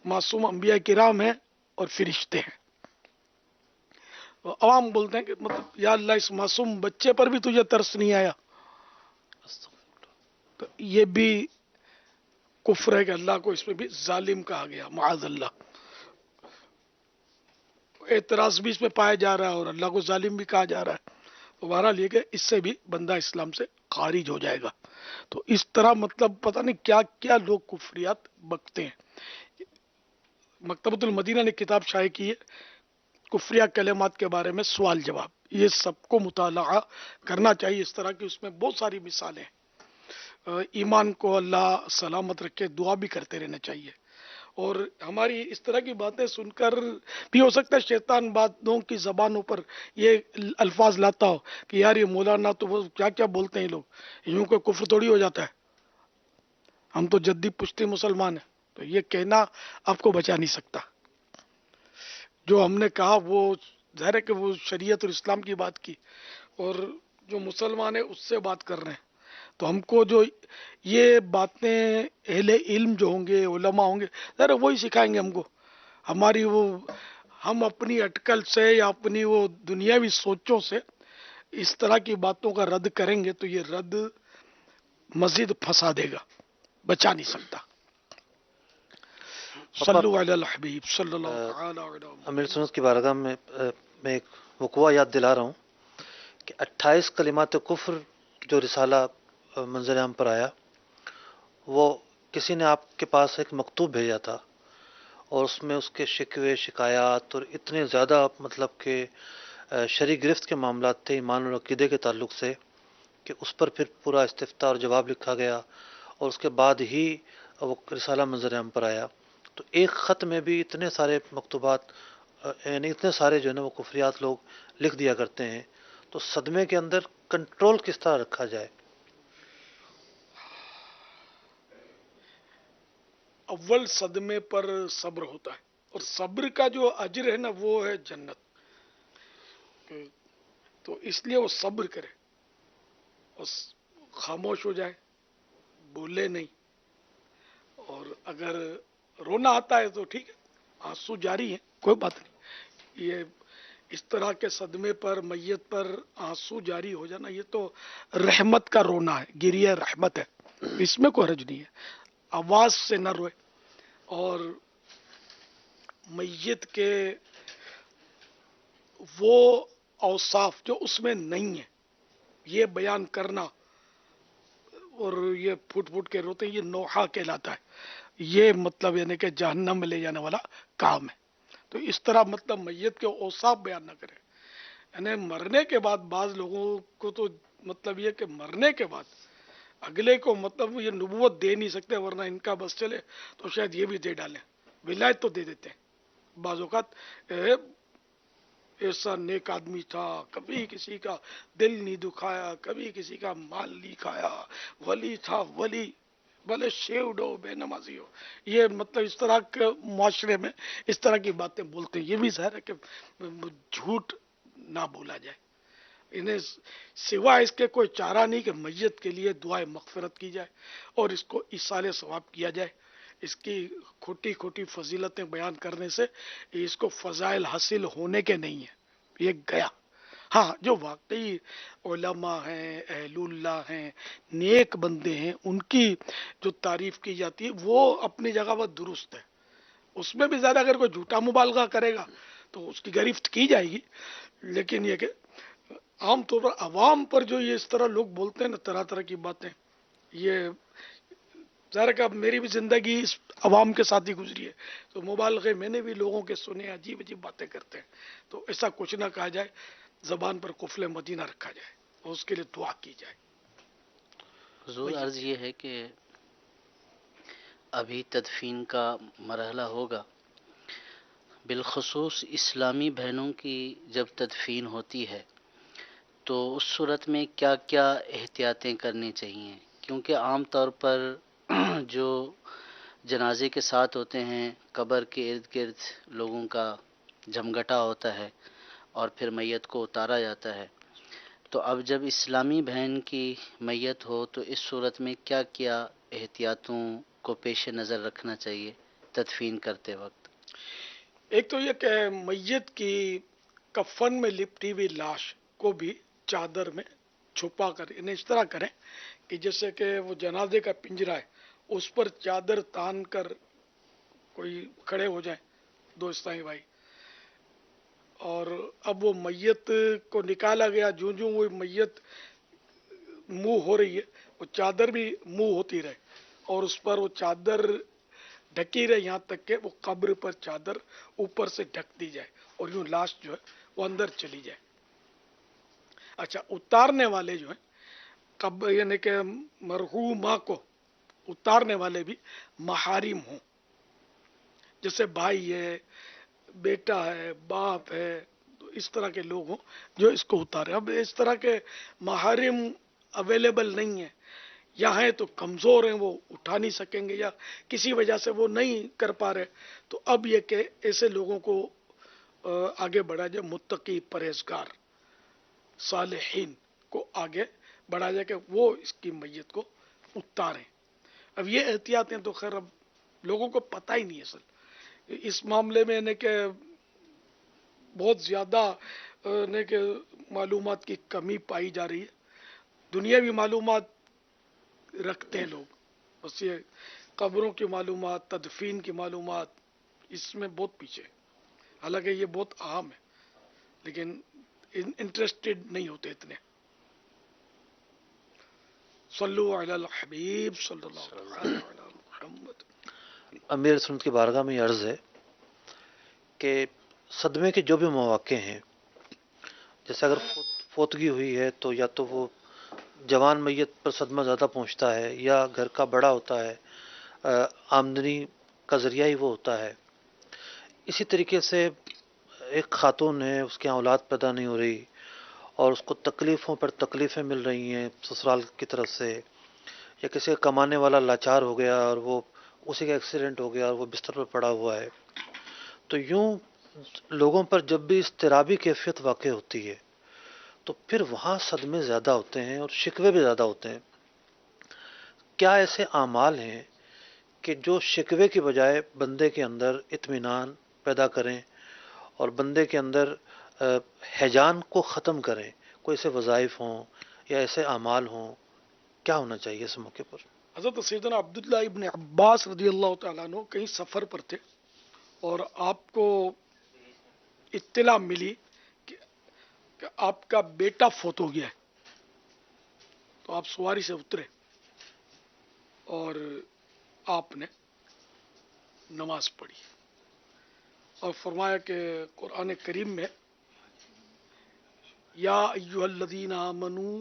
معصوم انبیاء کرام ہیں اور فرشتے ہیں، تو عوام بولتے ہیں کہ مطلب یا اللہ اس معصوم بچے پر بھی تجھے ترس نہیں آیا، تو یہ بھی کفر ہے کہ اللہ کو اس میں بھی ظالم کہا گیا، معاذ اللہ. اعتراض بھی اس میں پایا جا رہا ہے اور اللہ کو ظالم بھی کہا جا رہا ہے. تو بہرحال یہ کہ اس سے بھی بندہ اسلام سے خارج ہو جائے گا. تو اس طرح مطلب پتہ نہیں کیا کیا لوگ کفریات بکتے ہیں. مکتبۃ المدینہ نے کتاب شائع کی ہے کفریہ کلمات کے بارے میں سوال جواب. یہ سب کو مطالعہ کرنا چاہیے اس طرح کی، اس میں بہت ساری مثالیں ہیں. ایمان کو اللہ سلامت رکھے، دعا بھی کرتے رہنا چاہیے. اور ہماری اس طرح کی باتیں سن کر بھی ہو سکتا ہے شیطان باتوں کی زبانوں پر یہ الفاظ لاتا ہو کہ یار یہ مولانا تو وہ کیا کیا بولتے ہیں یہ لوگ، یوں کوئی کفر تھوڑی ہو جاتا ہے، ہم تو جدی پشتی مسلمان ہیں. تو یہ کہنا آپ کو بچا نہیں سکتا. جو ہم نے کہا وہ ظاہر ہے کہ وہ شریعت اور اسلام کی بات کی، اور جو مسلمان ہیں اس سے بات کر رہے ہیں. تو ہم کو جو یہ باتیں اہل علم جو ہوں گے، علماء ہوں گے، ظاہر ہے وہی سکھائیں گے ہم کو. ہماری وہ ہم اپنی اٹکل سے یا اپنی وہ دنیاوی سوچوں سے اس طرح کی باتوں کا رد کریں گے تو یہ رد مزید پھنسا دے گا، بچا نہیں سکتا. صلو علی الحبیب صلی اللہ تعالی علیہ وسلم. امیر سنت کی بارگاہ میں میں ایک وقوع یاد دلا رہا ہوں کہ 28 کلمات کفر جو رسالہ منظر عام پر آیا، وہ کسی نے آپ کے پاس ایک مکتوب بھیجا تھا، اور اس میں اس کے شکوے شکایات اور اتنے زیادہ مطلب کہ شرع گرفت کے معاملات تھے ایمان اور عقیدے کے تعلق سے کہ اس پر پھر پورا استفتاء اور جواب لکھا گیا، اور اس کے بعد ہی وہ رسالہ منظر عام پر آیا. تو ایک خط میں بھی اتنے سارے مکتوبات، یعنی اتنے سارے جو ہے نا وہ کفریات لوگ لکھ دیا کرتے ہیں. تو صدمے کے اندر کنٹرول کس طرح رکھا جائے؟ اول صدمے پر صبر ہوتا ہے، اور صبر کا جو اجر ہے نا وہ ہے جنت. تو اس لیے وہ صبر کرے اور خاموش ہو جائے، بولے نہیں. اور اگر رونا آتا ہے تو ٹھیک ہے، آنسو جاری ہے، کوئی بات نہیں. یہ اس طرح کے صدمے پر میت پر آنسو جاری ہو جانا یہ تو رحمت کا رونا ہے، گریہ رحمت ہے، اس میں کوئی حرج نہیں ہے. آواز سے نہ روئے، اور میت کے وہ اوصاف جو اس میں نہیں ہے یہ بیان کرنا اور یہ پھوٹ پھوٹ کے روتے ہیں، یہ نوحہ کہلاتا ہے. یہ مطلب یعنی کہ جہنم میں لے جانے والا کام ہے. تو اس طرح مطلب میت کے اوصاف بیان نہ کرے. یعنی مرنے کے بعد بعض لوگوں کو تو مطلب یہ کہ مرنے کے بعد اگلے کو مطلب یہ نبوت دے نہیں سکتے، ورنہ ان کا بس چلے تو شاید یہ بھی دے ڈالیں، ولایت تو دے دیتے ہیں. بعض اوقات ایسا نیک آدمی تھا، کبھی کسی کا دل نہیں دکھایا، کبھی کسی کا مال نہیں کھایا، ولی تھا ولی، بھلے شیوڈ ہو بے نمازی ہو. یہ مطلب اس طرح کے معاشرے میں اس طرح کی باتیں بولتے ہیں. یہ بھی ظاہر ہے کہ جھوٹ نہ بولا جائے. انہیں سوائے اس کے کوئی چارہ نہیں کہ میت کے لیے دعائے مغفرت کی جائے اور اس کو ایصال ثواب کیا جائے. اس کی کھوٹی کھوٹی فضیلتیں بیان کرنے سے اس کو فضائل حاصل ہونے کے نہیں ہیں، یہ گیا. ہاں جو واقعی علماء ہیں، اہل اللہ ہیں، نیک بندے ہیں، ان کی جو تعریف کی جاتی ہے وہ اپنی جگہ پر درست ہے. اس میں بھی زیادہ اگر کوئی جھوٹا مبالغہ کرے گا تو اس کی گرفت کی جائے گی. لیکن یہ کہ عام طور پر عوام پر جو یہ اس طرح لوگ بولتے ہیں نا طرح طرح کی باتیں، یہ ظاہر کہ اب میری بھی زندگی اس عوام کے ساتھ ہی گزری ہے، تو مبالغے میں نے بھی لوگوں کے سنے، عجیب عجیب باتیں کرتے ہیں. تو ایسا کچھ نہ کہا جائے، زبان پر قفل مدینہ رکھا جائے اور اس کے لیے دعا کی جائے. حضور عرض یہ ہے کہ ابھی تدفین کا مرحلہ ہوگا، بالخصوص اسلامی بہنوں کی جب تدفین ہوتی ہے تو اس صورت میں کیا کیا احتیاطیں کرنی چاہیے؟ کیونکہ عام طور پر جو جنازے کے ساتھ ہوتے ہیں قبر کے ارد گرد لوگوں کا جمگٹا ہوتا ہے اور پھر میت کو اتارا جاتا ہے. تو اب جب اسلامی بہن کی میت ہو تو اس صورت میں کیا کیا احتیاطوں کو پیش نظر رکھنا چاہیے تدفین کرتے وقت؟ ایک تو یہ کہ میت کی کفن میں لپٹی ہوئی لاش کو بھی چادر میں چھپا کر انہیں اس طرح کریں کہ جیسے کہ وہ جنازے کا پنجرا ہے اس پر چادر تان کر کوئی کھڑے ہو جائیں دو اسلامی بھائی، اور اب وہ میت کو نکالا گیا، جوں جوں وہ میت منہ ہو رہی ہے وہ چادر بھی منہ ہوتی رہے اور اس پر وہ چادر ڈھکی رہے یہاں تک کہ وہ قبر پر چادر اوپر سے ڈھک دی جائے اور یوں لاش جو ہے وہ اندر چلی جائے۔ اچھا، اتارنے والے جو ہیں قبر یعنی کہ مرحومہ کو اتارنے والے بھی محارم ہوں، جیسے بھائی ہے، بیٹا ہے، باپ ہے، تو اس طرح کے لوگ ہوں جو اس کو اتارے۔ اب اس طرح کے محارم اویلیبل نہیں ہیں یا ہیں تو کمزور ہیں، وہ اٹھا نہیں سکیں گے یا کسی وجہ سے وہ نہیں کر پا رہے، تو اب یہ کہ ایسے لوگوں کو آگے بڑھا جائے، متقی پرہیزگار صالحین کو آگے بڑھا جائے کہ وہ اس کی میت کو اتاریں۔ اب یہ احتیاطیں تو خیر اب لوگوں کو پتہ ہی نہیں اصل اس معاملے میں نے کہ بہت زیادہ نے کہ معلومات کی کمی پائی جا رہی ہے۔ دنیاوی معلومات رکھتے ہیں لوگ، بس یہ قبروں کی معلومات، تدفین کی معلومات، اس میں بہت پیچھے، حالانکہ یہ بہت اہم ہے لیکن انٹرسٹڈ نہیں ہوتے اتنے۔ صلو علی الحبیب صلی اللہ علیہ محمد۔ امیر سنت کی بارگاہ میں یہ عرض ہے کہ صدمے کے جو بھی مواقع ہیں، جیسے اگر فوتگی ہوئی ہے تو یا تو وہ جوان میت پر صدمہ زیادہ پہنچتا ہے یا گھر کا بڑا ہوتا ہے، آمدنی کا ذریعہ ہی وہ ہوتا ہے۔ اسی طریقے سے ایک خاتون ہے، اس کے یہاں اولاد پیدا نہیں ہو رہی اور اس کو تکلیفوں پر تکلیفیں مل رہی ہیں سسرال کی طرف سے، یا کسی کا کمانے والا لاچار ہو گیا اور وہ اسی کا ایکسیڈنٹ ہو گیا اور وہ بستر پر پڑا ہوا ہے، تو یوں لوگوں پر جب بھی اضطرابی کیفیت واقع ہوتی ہے تو پھر وہاں صدمے زیادہ ہوتے ہیں اور شکوے بھی زیادہ ہوتے ہیں۔ کیا ایسے اعمال ہیں کہ جو شکوے کی بجائے بندے کے اندر اطمینان پیدا کریں اور بندے کے اندر ہیجان کو ختم کریں؟ کوئی ایسے وظائف ہوں یا ایسے اعمال ہوں، کیا ہونا چاہیے اس موقع پر؟ حضرت سیدنا عبداللہ ابن عباس رضی اللہ تعالیٰ عنہ کہیں سفر پر تھے اور آپ کو اطلاع ملی کہ آپ کا بیٹا فوت ہو گیا ہے، تو آپ سواری سے اترے اور آپ نے نماز پڑھی اور فرمایا کہ قرآن کریم میں یا ایھا الذین آمنوا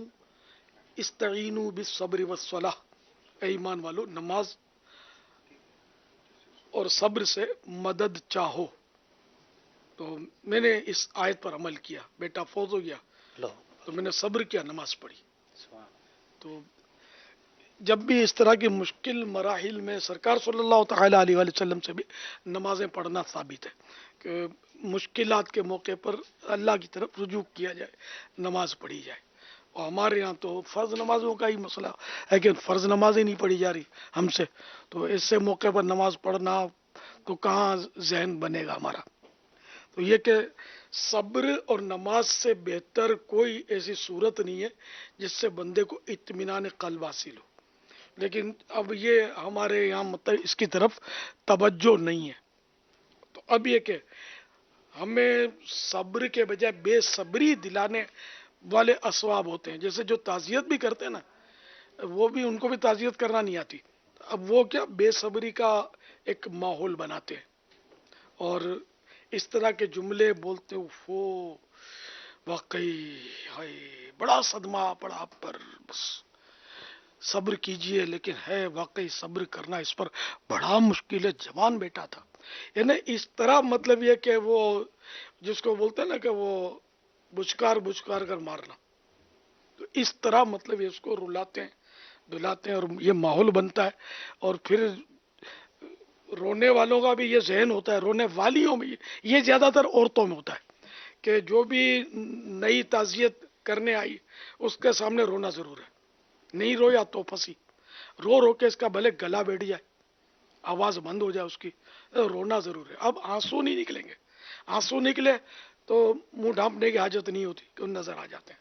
استعینوا بالصبر والصلاۃ، اے ایمان والو نماز اور صبر سے مدد چاہو۔ تو میں نے اس آیت پر عمل کیا، بیٹا فوت ہو گیا تو میں نے صبر کیا، نماز پڑھی۔ تو جب بھی اس طرح کی مشکل مراحل میں سرکار صلی اللہ تعالی علیہ وآلہ وسلم سے بھی نمازیں پڑھنا ثابت ہے کہ مشکلات کے موقع پر اللہ کی طرف رجوع کیا جائے، نماز پڑھی جائے۔ اور ہمارے یہاں تو فرض نمازوں کا ہی مسئلہ ہے کہ فرض نماز ہی نہیں پڑھی جا رہی ہم سے، تو ایسے موقع پر نماز پڑھنا تو کہاں ذہن بنے گا ہمارا۔ تو یہ کہ صبر اور نماز سے بہتر کوئی ایسی صورت نہیں ہے جس سے بندے کو اطمینان قلب حاصل ہو، لیکن اب یہ ہمارے یہاں مطلب اس کی طرف توجہ نہیں ہے۔ تو اب یہ کہ ہمیں صبر کے بجائے بے صبری دلانے والے اسباب ہوتے ہیں، جیسے جو تعزیت بھی کرتے ہیں نا، وہ بھی ان کو بھی تعزیت کرنا نہیں آتی، اب وہ کیا بے صبری کا ایک ماحول بناتے ہیں اور اس طرح کے جملے بولتے ہیں، وہ واقعی ہائے بڑا صدمہ پڑا آپ پر، بس صبر کیجئے، لیکن ہے واقعی صبر کرنا اس پر بڑا مشکل ہے، جوان بیٹا تھا، یعنی اس طرح مطلب یہ کہ وہ جس کو بولتے ہیں نا کہ وہ بچکار بچکار کر مارنا، تو اس طرح مطلب اس کو رلاتے ہیں دلاتے ہیں اور یہ ماحول بنتا ہے، اور پھر رونے والوں کا بھی یہ ذہن ہوتا ہے، رونے والیوں میں یہ زیادہ تر عورتوں میں ہوتا ہے کہ جو بھی نئی تعزیت کرنے آئی اس کے سامنے رونا ضرور ہے، نہیں رویا تو پھنسی، رو رو کے اس کا بھلے گلا بیٹھ جائے، آواز بند ہو جائے اس کی، رونا ضرور ہے۔ اب آنسو نہیں نکلیں گے، آنسو نکلے تو منہ ڈھانپنے کی حاجت نہیں ہوتی کہ ان نظر آ جاتے ہیں،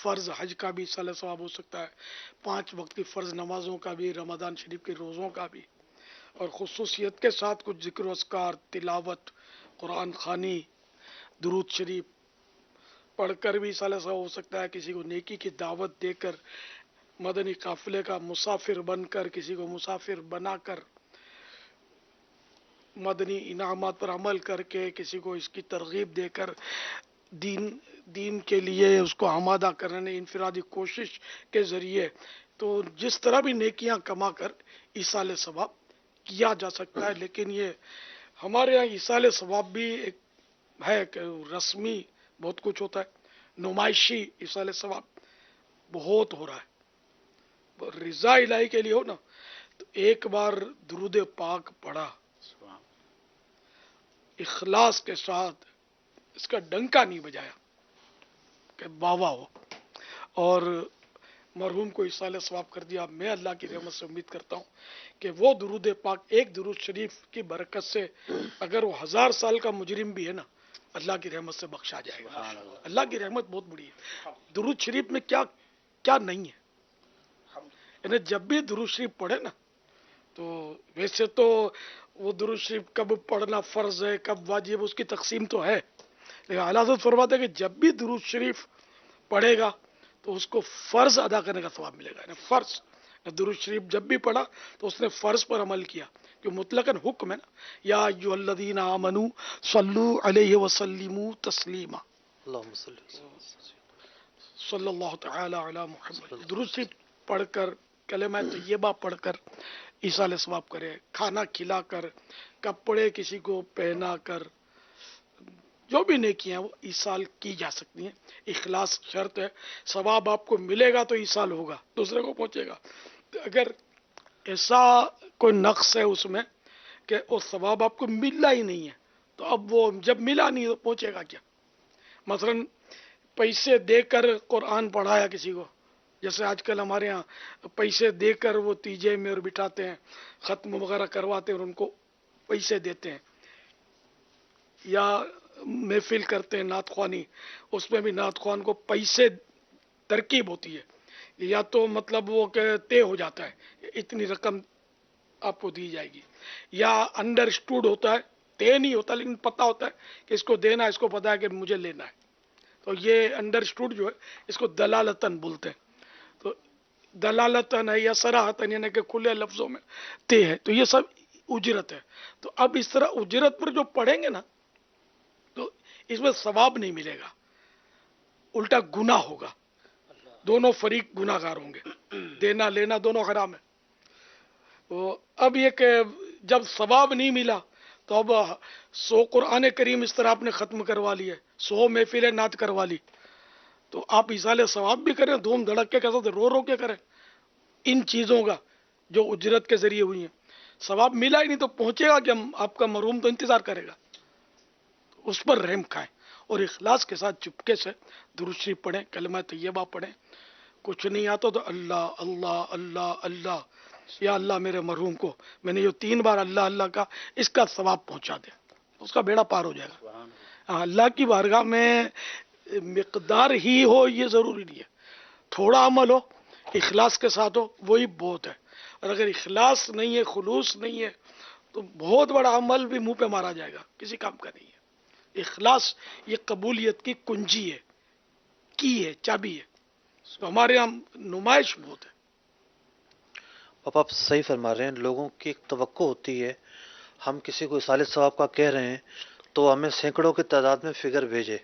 فرض حج کا بھی ایصال ثواب ہو سکتا ہے، 5 وقت کی فرض نمازوں کا بھی، رمضان شریف کے روزوں کا بھی، اور خصوصیت کے ساتھ کچھ ذکر و اذکار، تلاوت، قرآن خوانی، درود شریف پڑھ کر بھی ایصال ثواب ہو سکتا ہے، کسی کو نیکی کی دعوت دے کر، مدنی قافلے کا مسافر بن کر، کسی کو مسافر بنا کر، مدنی انعامات پر عمل کر کے، کسی کو اس کی ترغیب دے کر، دین کے لیے اس کو آمادہ کرنے انفرادی کوشش کے ذریعے، تو جس طرح بھی نیکیاں کما کر ایصال ثواب کیا جا سکتا ہے۔ لیکن یہ ہمارے یہاں ایصال ثواب بھی ایک ہے کہ رسمی بہت کچھ ہوتا ہے، نمائشی ایصال ثواب بہت ہو رہا ہے۔ رضا الہی کے لیے ہو نا تو ایک بار درود پاک پڑھا اخلاص کے ساتھ، اس کا ڈنکا نہیں بجایا کہ واہ واہ ہو، اور مرحوم کو ایصال ثواب کر دیا، میں اللہ کی رحمت سے امید کرتا ہوں کہ وہ درود پاک، ایک درود شریف کی برکت سے اگر وہ 1000 سال کا مجرم بھی ہے نا، اللہ کی رحمت سے بخشا جائے گا۔ اللہ کی رحمت بہت بڑی ہے۔ درود شریف میں کیا کیا نہیں ہے، یعنی جب بھی درود شریف پڑھے نا، تو ویسے تو وہ درود شریف کب پڑھنا فرض ہے کب واجب، اس کی تقسیم تو ہے، لیکن اعلیٰ حضرت فرماتے ہیں کہ جب بھی درود شریف پڑھے گا تو اس کو فرض ادا کرنے کا ثواب ملے گا، یعنی فرض درود شریف جب بھی پڑھا تو اس نے فرض پر عمل کیا، کہ مطلقاً حکم ہے نا، یا ایھا الذین آمنوا صلوا علیہ وسلموا تسلیما، اللہم صلی اللہ علیہ صلی اللہ تعالی علی محمد۔ درود شریف پڑھ کر، کلمہ طیبہ پڑھ کر ایصال ثواب کرے، کھانا کھلا کر، کپڑے کسی کو پہنا کر، جو بھی نیکیاں وہ ایصال کی جا سکتی ہیں۔ اخلاص شرط ہے، ثواب آپ کو ملے گا تو ایصال ہوگا، دوسرے کو پہنچے گا۔ اگر ایسا کوئی نقص ہے اس میں کہ وہ ثواب آپ کو ملا ہی نہیں ہے، تو اب وہ جب ملا نہیں تو پہنچے گا کیا؟ مثلا پیسے دے کر قرآن پڑھایا کسی کو، جیسے آج کل ہمارے ہاں پیسے دے کر وہ تیجے میں اور بٹھاتے ہیں، ختم وغیرہ کرواتے ہیں اور ان کو پیسے دیتے ہیں، یا محفل کرتے ہیں نعت خوانی، اس میں بھی نعت خوان کو پیسے ترکیب ہوتی ہے، یا تو مطلب وہ کہ طے ہو جاتا ہے اتنی رقم آپ کو دی جائے گی، یا انڈرسٹوڈ ہوتا ہے، طے نہیں ہوتا لیکن پتہ ہوتا ہے کہ اس کو دینا ہے، اس کو پتہ ہے کہ مجھے لینا ہے، تو یہ انڈرسٹوڈ جو ہے اس کو دلالتاً بولتے ہیں، تو دلالتاً ہے یا صراحتاً، یعنی کہ کھلے لفظوں میں طے ہے، تو یہ سب اجرت ہے۔ تو اب اس طرح اجرت پر جو پڑھیں گے نا تو اس میں ثواب نہیں ملے گا، الٹا گناہ ہوگا، دونوں فریق گناہ گار ہوں گے، دینا لینا دونوں حرام ہے۔ تو اب یہ کہ جب ثواب نہیں ملا تو اب 100 قرآن کریم اس طرح آپ نے ختم کروا لی ہے، 100 محفل نعت کروا لی، تو آپ ایصال ثواب بھی کریں، دھوم دھڑکے کے ساتھ رو رو کے کریں ان چیزوں کا جو اجرت کے ذریعے ہوئی ہیں، ثواب ملا ہی نہیں تو پہنچے گا کہ آپ کا مرحوم تو انتظار کرے گا، اس پر رحم کھائیں، اور اخلاص کے ساتھ چپکے سے درود شریف پڑھیں، کلمہ طیبہ پڑھیں، کچھ نہیں آتا تو اللہ اللہ اللہ اللہ، یا اللہ میرے مرحوم کو میں نے یہ 3 بار اللہ اللہ کا اس کا ثواب پہنچا دے، اس کا بیڑا پار ہو جائے گا۔ اللہ کی بارگاہ میں مقدار ہی ہو یہ ضروری نہیں ہے، تھوڑا عمل ہو اخلاص کے ساتھ ہو وہی بہت ہے، اور اگر اخلاص نہیں ہے، خلوص نہیں ہے، تو بہت بڑا عمل بھی منہ پہ مارا جائے گا، کسی کام کا نہیں ہے۔ اخلاص یہ قبولیت کی کنجی ہے، کی ہے، چابی ہے، تو ہمارے یہاں نمائش بہت ہے۔ پاپا آپ صحیح فرما رہے ہیں، لوگوں کی ایک توقع ہوتی ہے، ہم کسی کو ایصال ثواب کا کہہ رہے ہیں تو ہمیں سینکڑوں کی تعداد میں فگر بھیجے۔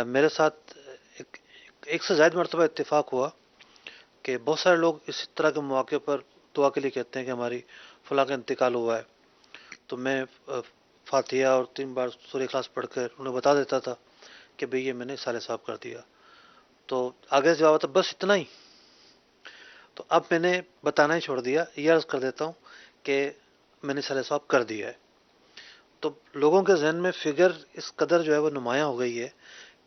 میرے ساتھ ایک سے زائد مرتبہ اتفاق ہوا کہ بہت سارے لوگ اس طرح کے مواقع پر دعا کے لیے کہتے ہیں کہ ہماری فلاں کا انتقال ہوا ہے، تو میں فاتحہ اور 3 بار سورہ اخلاص پڑھ کر انہیں بتا دیتا تھا کہ بھئی یہ میں نے ایصال ثواب کر دیا، تو آگے جواب آتا بس اتنا ہی۔ تو اب میں نے بتانا ہی چھوڑ دیا، یہ عرض کر دیتا ہوں کہ میں نے ایصال ثواب کر دیا ہے۔ تو لوگوں کے ذہن میں فگر اس قدر جو ہے وہ نمایاں ہو گئی ہے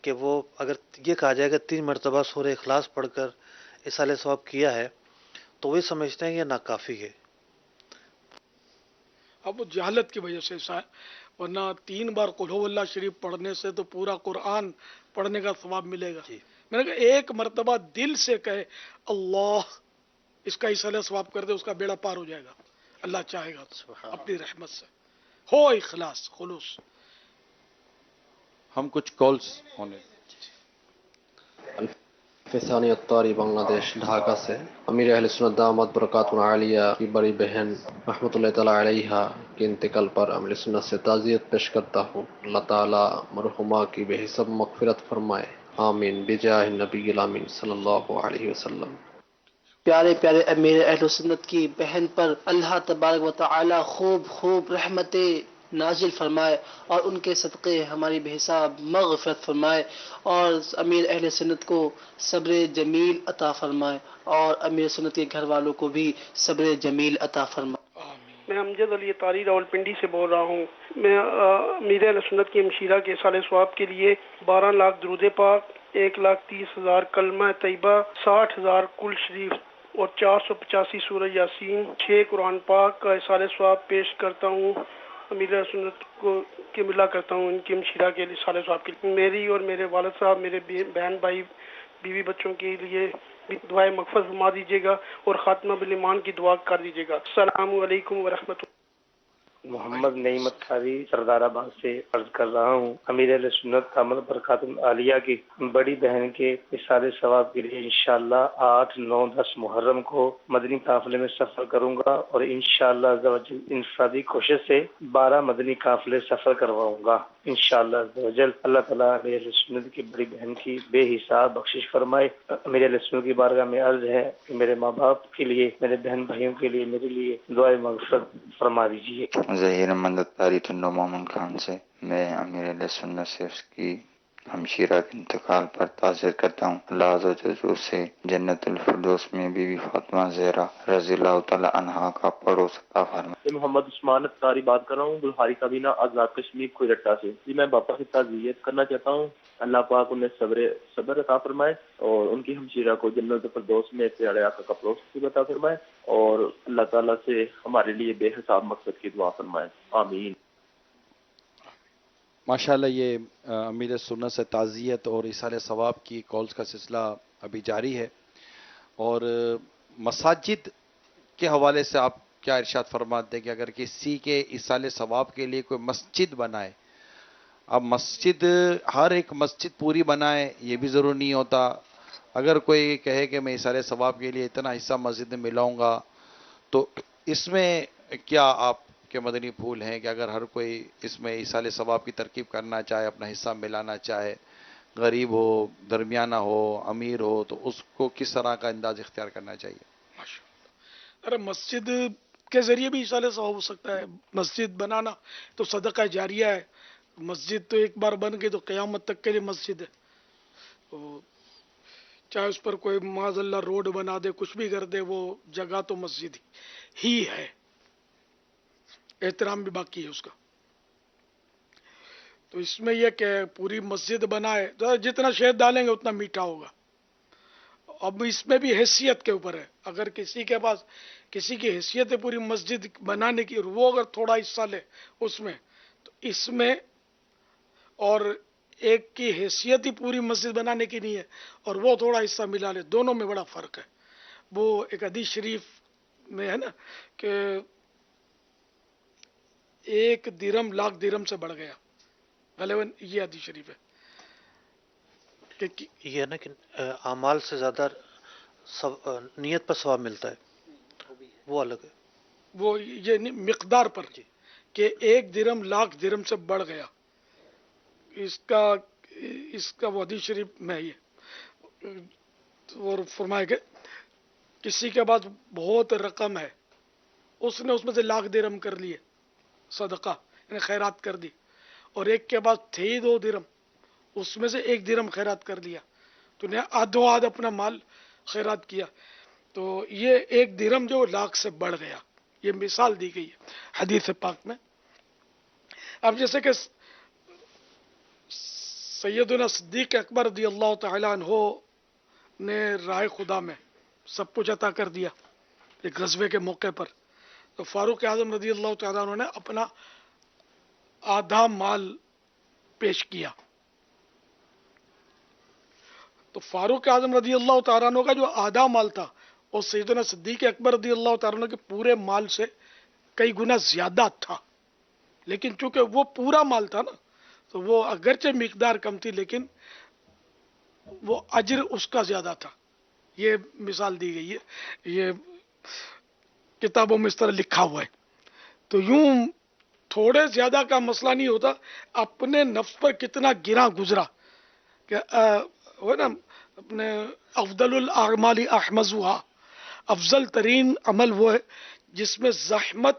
کہ وہ اگر یہ کہا جائے کہ 3 مرتبہ سورہ اخلاص پڑھ کر ایصال ثواب کیا ہے تو وہی سمجھتے ہیں یہ ناکافی ہے۔ اب وہ جہالت کی وجہ سے ایسا ہے، ورنہ 3 بار قل هو اللہ شریف پڑھنے سے تو پورا قرآن پڑھنے کا ثواب ملے گا۔ میں نے کہا ایک مرتبہ دل سے کہے اللہ اس کا ایصال ثواب کر دے، اس کا بیڑا پار ہو جائے گا، اللہ چاہے گا تو اپنی رحمت سے ہو اخلاص خلوص. ہم کچھ کالز ہونے فسانی اتاری بنگلہ دیش ڈھاکہ سے. امیر اہل سنت دامت برکاتہ عالیہ کی بڑی بہن رحمۃ اللہ تعالیٰ علیہ کے انتقال پر امیر سنت سے تعزیت پیش کرتا ہوں. اللہ تعالیٰ مرحومہ کی بے حساب مغفرت فرمائے، آمین بجاہ نبی الامین صلی اللہ علیہ وسلم. پیارے پیارے امیر اہل سنت کی بہن پر اللہ تبارک و تعالی خوب رحمتیں نازل فرمائے اور ان کے صدقے ہماری بے حساب مغفرت فرمائے، اور امیر اہل سنت کو صبر جمیل عطا فرمائے، اور امیر سنت کے گھر والوں کو بھی صبر جمیل عطا فرمائے. میں امجد علی طاری راولپنڈی سے بول رہا ہوں. میں امیر اہل سنت کی ہمشیرہ کے سال ثواب کے لیے 12 لاکھ درود پاک، 1,30,000 کلمہ طیبہ، 60,000 کل شریف اور 485 سورہ یاسین، 6 قرآن پاک کا اصال ثواب پیش کرتا ہوں. امیر اہل سنت کو کے ملا کرتا ہوں ان کی ہمشیرہ کے لیے اصال ثواب کے لیے. میری اور میرے والد صاحب، میرے بہن بھائی بیوی بچوں کے لیے بھی دعائے مغفرت فرما دیجیے گا اور خاتمہ بالایمان کی دعا کر دیجیے گا. السلام علیکم ورحمۃ اللہ. محمد نعمت قاری سردار آباد سے عرض کر رہا ہوں. امیر اہل سنت دامت برکاتہ عالیہ کی بڑی بہن کے اصال ثواب کے لیے انشاءاللہ 8، 9، 10 محرم کو مدنی قافلے میں سفر کروں گا، اور انشاءاللہ عز و جل انفرادی کوشش سے 12 مدنی قافلے سفر کرواؤں گا انشاءاللہ عز و جل. اللہ تعالیٰ امیر اہل سنت کی بڑی بہن کی بے حساب بخشش فرمائے. امیر اہل سنت کی بارگاہ میں عرض ہے کہ میرے ماں باپ کے لیے، میرے بہن بھائیوں کے لیے، میرے لیے دعائے مغفرت فرما دیجیے. ظہیر احمد اتاری ٹنڈو مومن خان سے. میں امیر اہل سنت سے اس کی ہمشیرہ کے انتقال پر تعزیت کرتا ہوں. اللہ عز و جل سے جنت الفردوس میں بی بی فاطمہ زہرا رضی اللہ تعالی عنہا کا پڑوس عطا فرمائے. محمد عثمان اتاری بات کر رہا ہوں بلہاری کابینہ آزاد کشمیر کوئٹہ سے. جی میں باپا کی تعزیت کرنا چاہتا ہوں. اللہ پاک انہیں صبر عطا فرمائے اور ان کی ہمشیرہ کو جنت الفردوس میں پیارے آقا کا پڑوس عطا فرمائے، اور اللہ تعالیٰ سے ہمارے لیے بے حساب مقصد کی دعا فرمائے، آمین. ماشاءاللہ یہ امیر سنت سے تعزیت اور ایصال ثواب کی کالز کا سلسلہ ابھی جاری ہے. اور مساجد کے حوالے سے آپ کیا ارشاد فرماتے ہیں کہ اگر کسی کے ایصال ثواب کے لیے کوئی مسجد بنائے، اب مسجد ہر ایک مسجد پوری بنائے یہ بھی ضرور نہیں ہوتا. اگر کوئی کہے کہ میں ایصال ثواب کے لیے اتنا حصہ مسجد میں ملاؤں گا، تو اس میں کیا آپ کے مدنی پھول ہیں کہ اگر ہر کوئی اس میں ایصال ثواب کی ترکیب کرنا چاہے، اپنا حصہ ملانا چاہے، غریب ہو، درمیانہ ہو، امیر ہو، تو اس کو کس طرح کا انداز اختیار کرنا چاہیے؟ ارے مسجد کے ذریعے بھی ایصال ثواب ہو سکتا ہے. مسجد بنانا تو صدقہ جاریہ ہے. مسجد تو ایک بار بن گئی تو قیامت تک کے لیے مسجد ہے. چاہے اس پر کوئی معاذ اللہ روڈ بنا دے، کچھ بھی کر دے، وہ جگہ تو مسجد ہی ہے. احترام بھی باقی ہے اس کا. تو اس میں یہ کہ پوری مسجد بنائے تو جتنا شہد ڈالیں گے اتنا میٹھا ہوگا. اب اس میں بھی حیثیت کے اوپر ہے. اگر کسی کے پاس کسی کی حیثیت ہے پوری مسجد بنانے کی، وہ اگر تھوڑا حصہ لے اس میں، تو اس میں، اور ایک کی حیثیت ہی پوری مسجد بنانے کی نہیں ہے اور وہ تھوڑا حصہ ملا لے، دونوں میں بڑا فرق ہے. وہ ایک حدیث شریف میں ہے نا کہ 1 درہم لاکھ درہم سے بڑھ گیا. غالباً یہ حدیث شریف ہے. یہ ہے نا کہ اعمال سے زیادہ نیت پر ثواب ملتا ہے، وہ الگ ہے. وہ یہ مقدار پر کہ 1 درہم لاکھ درہم سے بڑھ گیا، اس کا وہ حدیث شریف میں ہی ہے. اور فرمایا کہ کسی کے پاس بہت رقم ہے، اس نے اس میں سے لاکھ درہم کر لیے صدقہ، یعنی خیرات کر دی، اور ایک کے پاس تھے 2 درہم، اس میں سے 1 درہم خیرات کر لیا، تو نے آدھو آدھ اپنا مال خیرات کیا. تو یہ 1 درہم جو لاکھ سے بڑھ گیا، یہ مثال دی گئی ہے حدیث پاک میں. اب جیسے کہ سیدنا صدیق اکبر رضی اللہ تعالیٰ عنہ نے راہ خدا میں سب کچھ عطا کر دیا ایک غزوے کے موقع پر، تو فاروق اعظم رضی اللہ تعالیٰ عنہ نے اپنا آدھا مال پیش کیا. تو فاروق اعظم رضی اللہ تعالیٰ عنہ کا جو آدھا مال تھا اور سیدنا صدیق اکبر رضی اللہ تعالیٰ عنہ کے پورے مال سے کئی گنا زیادہ تھا، لیکن چونکہ وہ پورا مال تھا نا تو وہ اگرچہ مقدار کم تھی لیکن وہ اجر اس کا زیادہ تھا. یہ مثال دی گئی ہے، یہ کتابوں میں اس طرح لکھا ہوا ہے. تو یوں تھوڑے زیادہ کا مسئلہ نہیں ہوتا، اپنے نفس پر کتنا گرا گزرا کہ وہ نا اپنے افضل الاعمال احمزها، افضل ترین عمل وہ ہے جس میں زحمت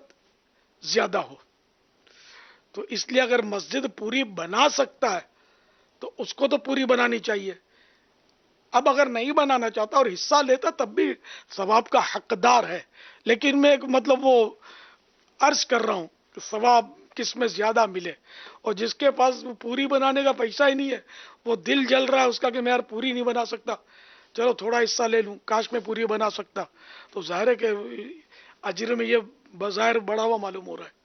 زیادہ ہو. تو اس لیے اگر مسجد پوری بنا سکتا ہے تو اس کو تو پوری بنانی چاہیے. اب اگر نہیں بنانا چاہتا اور حصہ لیتا تب بھی ثواب کا حقدار ہے، لیکن میں مطلب وہ عرض کر رہا ہوں کہ ثواب کس میں زیادہ ملے. اور جس کے پاس پوری بنانے کا پیسہ ہی نہیں ہے، وہ دل جل رہا ہے اس کا کہ میں یار پوری نہیں بنا سکتا، چلو تھوڑا حصہ لے لوں، کاش میں پوری بنا سکتا، تو ظاہر ہے کہ اجر میں یہ بظاہر بڑا ہوا معلوم ہو رہا ہے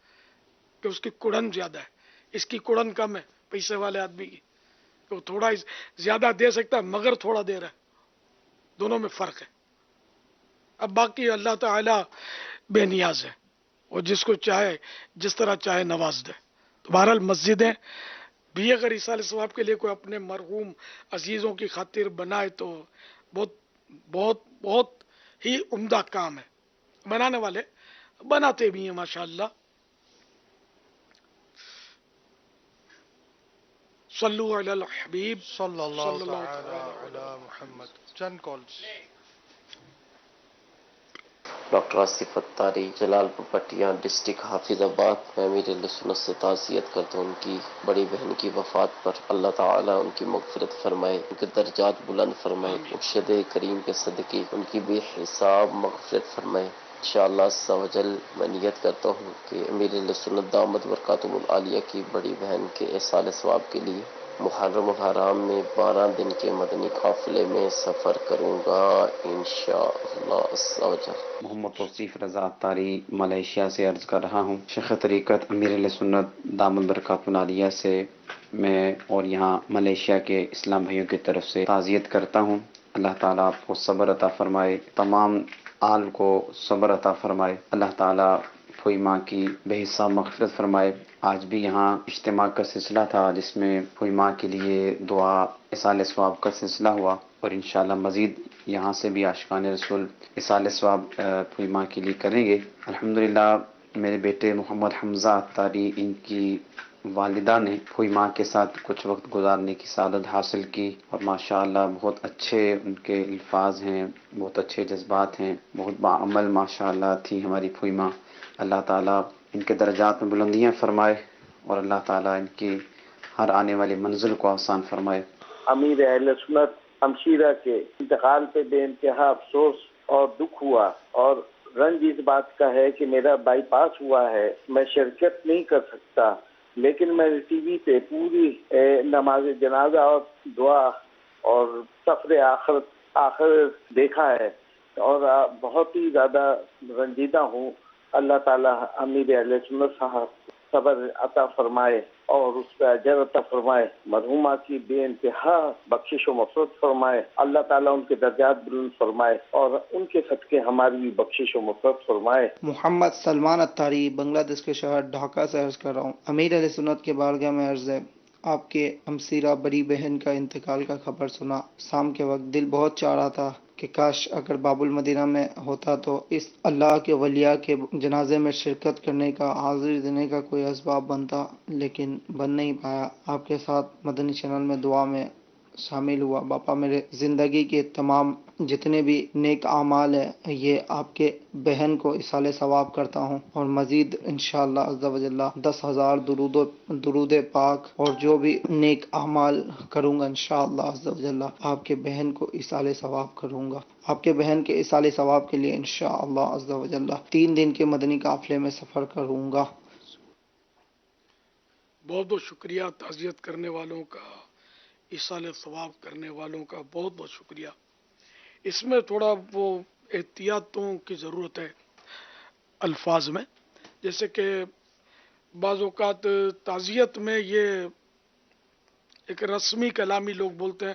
کہ اس کی کڑن زیادہ ہے، اس کی کڑن کم ہے پیسے والے آدمی کی، کہ وہ تھوڑا زیادہ دے سکتا ہے مگر تھوڑا دے رہا ہے. دونوں میں فرق ہے. اب باقی اللہ تعالی بے نیاز ہے، اور جس کو چاہے جس طرح چاہے نواز دے. تو بہرحال مسجدیں بھی اگر ایصال ثواب کے لیے کوئی اپنے مرحوم عزیزوں کی خاطر بنائے تو بہت بہت بہت ہی عمدہ کام ہے. بنانے والے بناتے بھی ہیں ماشاءاللہ. صلو علی الحبیب صلی اللہ تعالی علی محمد. چند کالز. ڈاکٹر آصف اتاری، جلال پور پٹیا ڈسٹرکٹ حافظ آباد. میں امیر اہل سنت سے تعزیت کرتا ہوں ان کی بڑی بہن کی وفات پر. اللہ تعالیٰ ان کی مغفرت فرمائے، ان کے درجات بلند فرمائے، مرشد کریم کے صدقے ان کی بے حساب مغفرت فرمائے. انشاءاللہ عز و جل میں نیت کرتا ہوں کہ امیر اہل سنت دامت برکاتہم العالیہ کی بڑی بہن کے ایصال ثواب کے لیے محرم الحرام میں 12 دن کے مدنی قافلے میں سفر کروں گا انشاءاللہ عز و جل. محمد توصیف رضا اتاری ملیشیا سے عرض کر رہا ہوں. شیخ طریقت امیر اہل سنت دامت برکاتہم العالیہ سے میں اور یہاں ملیشیا کے اسلام بھائیوں کی طرف سے تعزیت کرتا ہوں. اللہ تعالیٰ آپ کو صبر عطا فرمائے، تمام آل کو صبر عطا فرمائے. اللہ تعالیٰ پھوئی ماں کی بے حساب مغفرت فرمائے. آج بھی یہاں اجتماع کا سلسلہ تھا جس میں پھوئی ماں کے لیے دعا ایصال ثواب کا سلسلہ ہوا، اور انشاءاللہ مزید یہاں سے بھی عاشقان رسول ایصال ثواب پھوئی ماں کے لیے کریں گے. الحمدللہ میرے بیٹے محمد حمزہ اتاری ان کی والدہ نے پھوئی ماں کے ساتھ کچھ وقت گزارنے کی سعادت حاصل کی، اور ماشاءاللہ بہت اچھے ان کے الفاظ ہیں، بہت اچھے جذبات ہیں، بہت باعمل ماشاءاللہ تھی ہماری پھوئی ماں. اللہ تعالیٰ ان کے درجات میں بلندیاں فرمائے، اور اللہ تعالیٰ ان کی ہر آنے والی منزل کو آسان فرمائے. امیر اہل سنت ہمشیرہ کے انتقال پہ بے انتہا افسوس اور دکھ ہوا، اور رنج اس بات کا ہے کہ میرا بائی پاس ہوا ہے، میں شرکت نہیں کر سکتا، لیکن میں نے ٹی وی پہ پوری نماز جنازہ اور دعا اور سفر آخر دیکھا ہے، اور بہت ہی زیادہ رنجیدہ ہوں. اللہ تعالیٰ امیر اہل سنت صاحب صبر عطا فرمائے اور اس پہ اجر عطا فرمائے، مرحومہ کی بے انتہا بخشش و مغفرت فرمائے. اللہ تعالیٰ ان کے درجات بلند فرمائے اور ان کے صدقے ہماری بھی بخشش و مغفرت فرمائے. محمد سلمان اتاری بنگلہ دیش کے شہر ڈھاکہ سے عرض کر رہا ہوں. امیر اہل سنت کے بارگاہ میں عرض ہے، آپ کے ہمسیرہ بڑی بہن کا انتقال کا خبر سنا. شام کے وقت دل بہت چاہ رہا تھا کہ کاش اگر باب المدینہ میں ہوتا تو اس اللہ کے ولیاء کے جنازے میں شرکت کرنے کا، حاضری دینے کا کوئی اسباب بنتا، لیکن بن نہیں پایا. آپ کے ساتھ مدنی چینل میں دعا میں شامل ہوا. باپا میرے زندگی کے تمام جتنے بھی نیک اعمال ہیں یہ آپ کے بہن کو ایصال ثواب کرتا ہوں، اور مزید انشاءاللہ عز و جل 10,000 درود پاک اور جو بھی نیک اعمال کروں گا انشاءاللہ عز و جل آپ کے بہن کو ایصال ثواب کروں گا. آپ کے بہن کے ایصال ثواب کے لیے انشاءاللہ عز و جل 3 دن کے مدنی قافلے میں سفر کروں گا. بہت بہت شکریہ تعزیت کرنے والوں کا، ایصال ثواب کرنے والوں کا بہت بہت شکریہ. اس میں تھوڑا وہ احتیاطوں کی ضرورت ہے الفاظ میں، جیسے کہ بعض اوقات تعزیت میں یہ ایک رسمی کلامی لوگ بولتے ہیں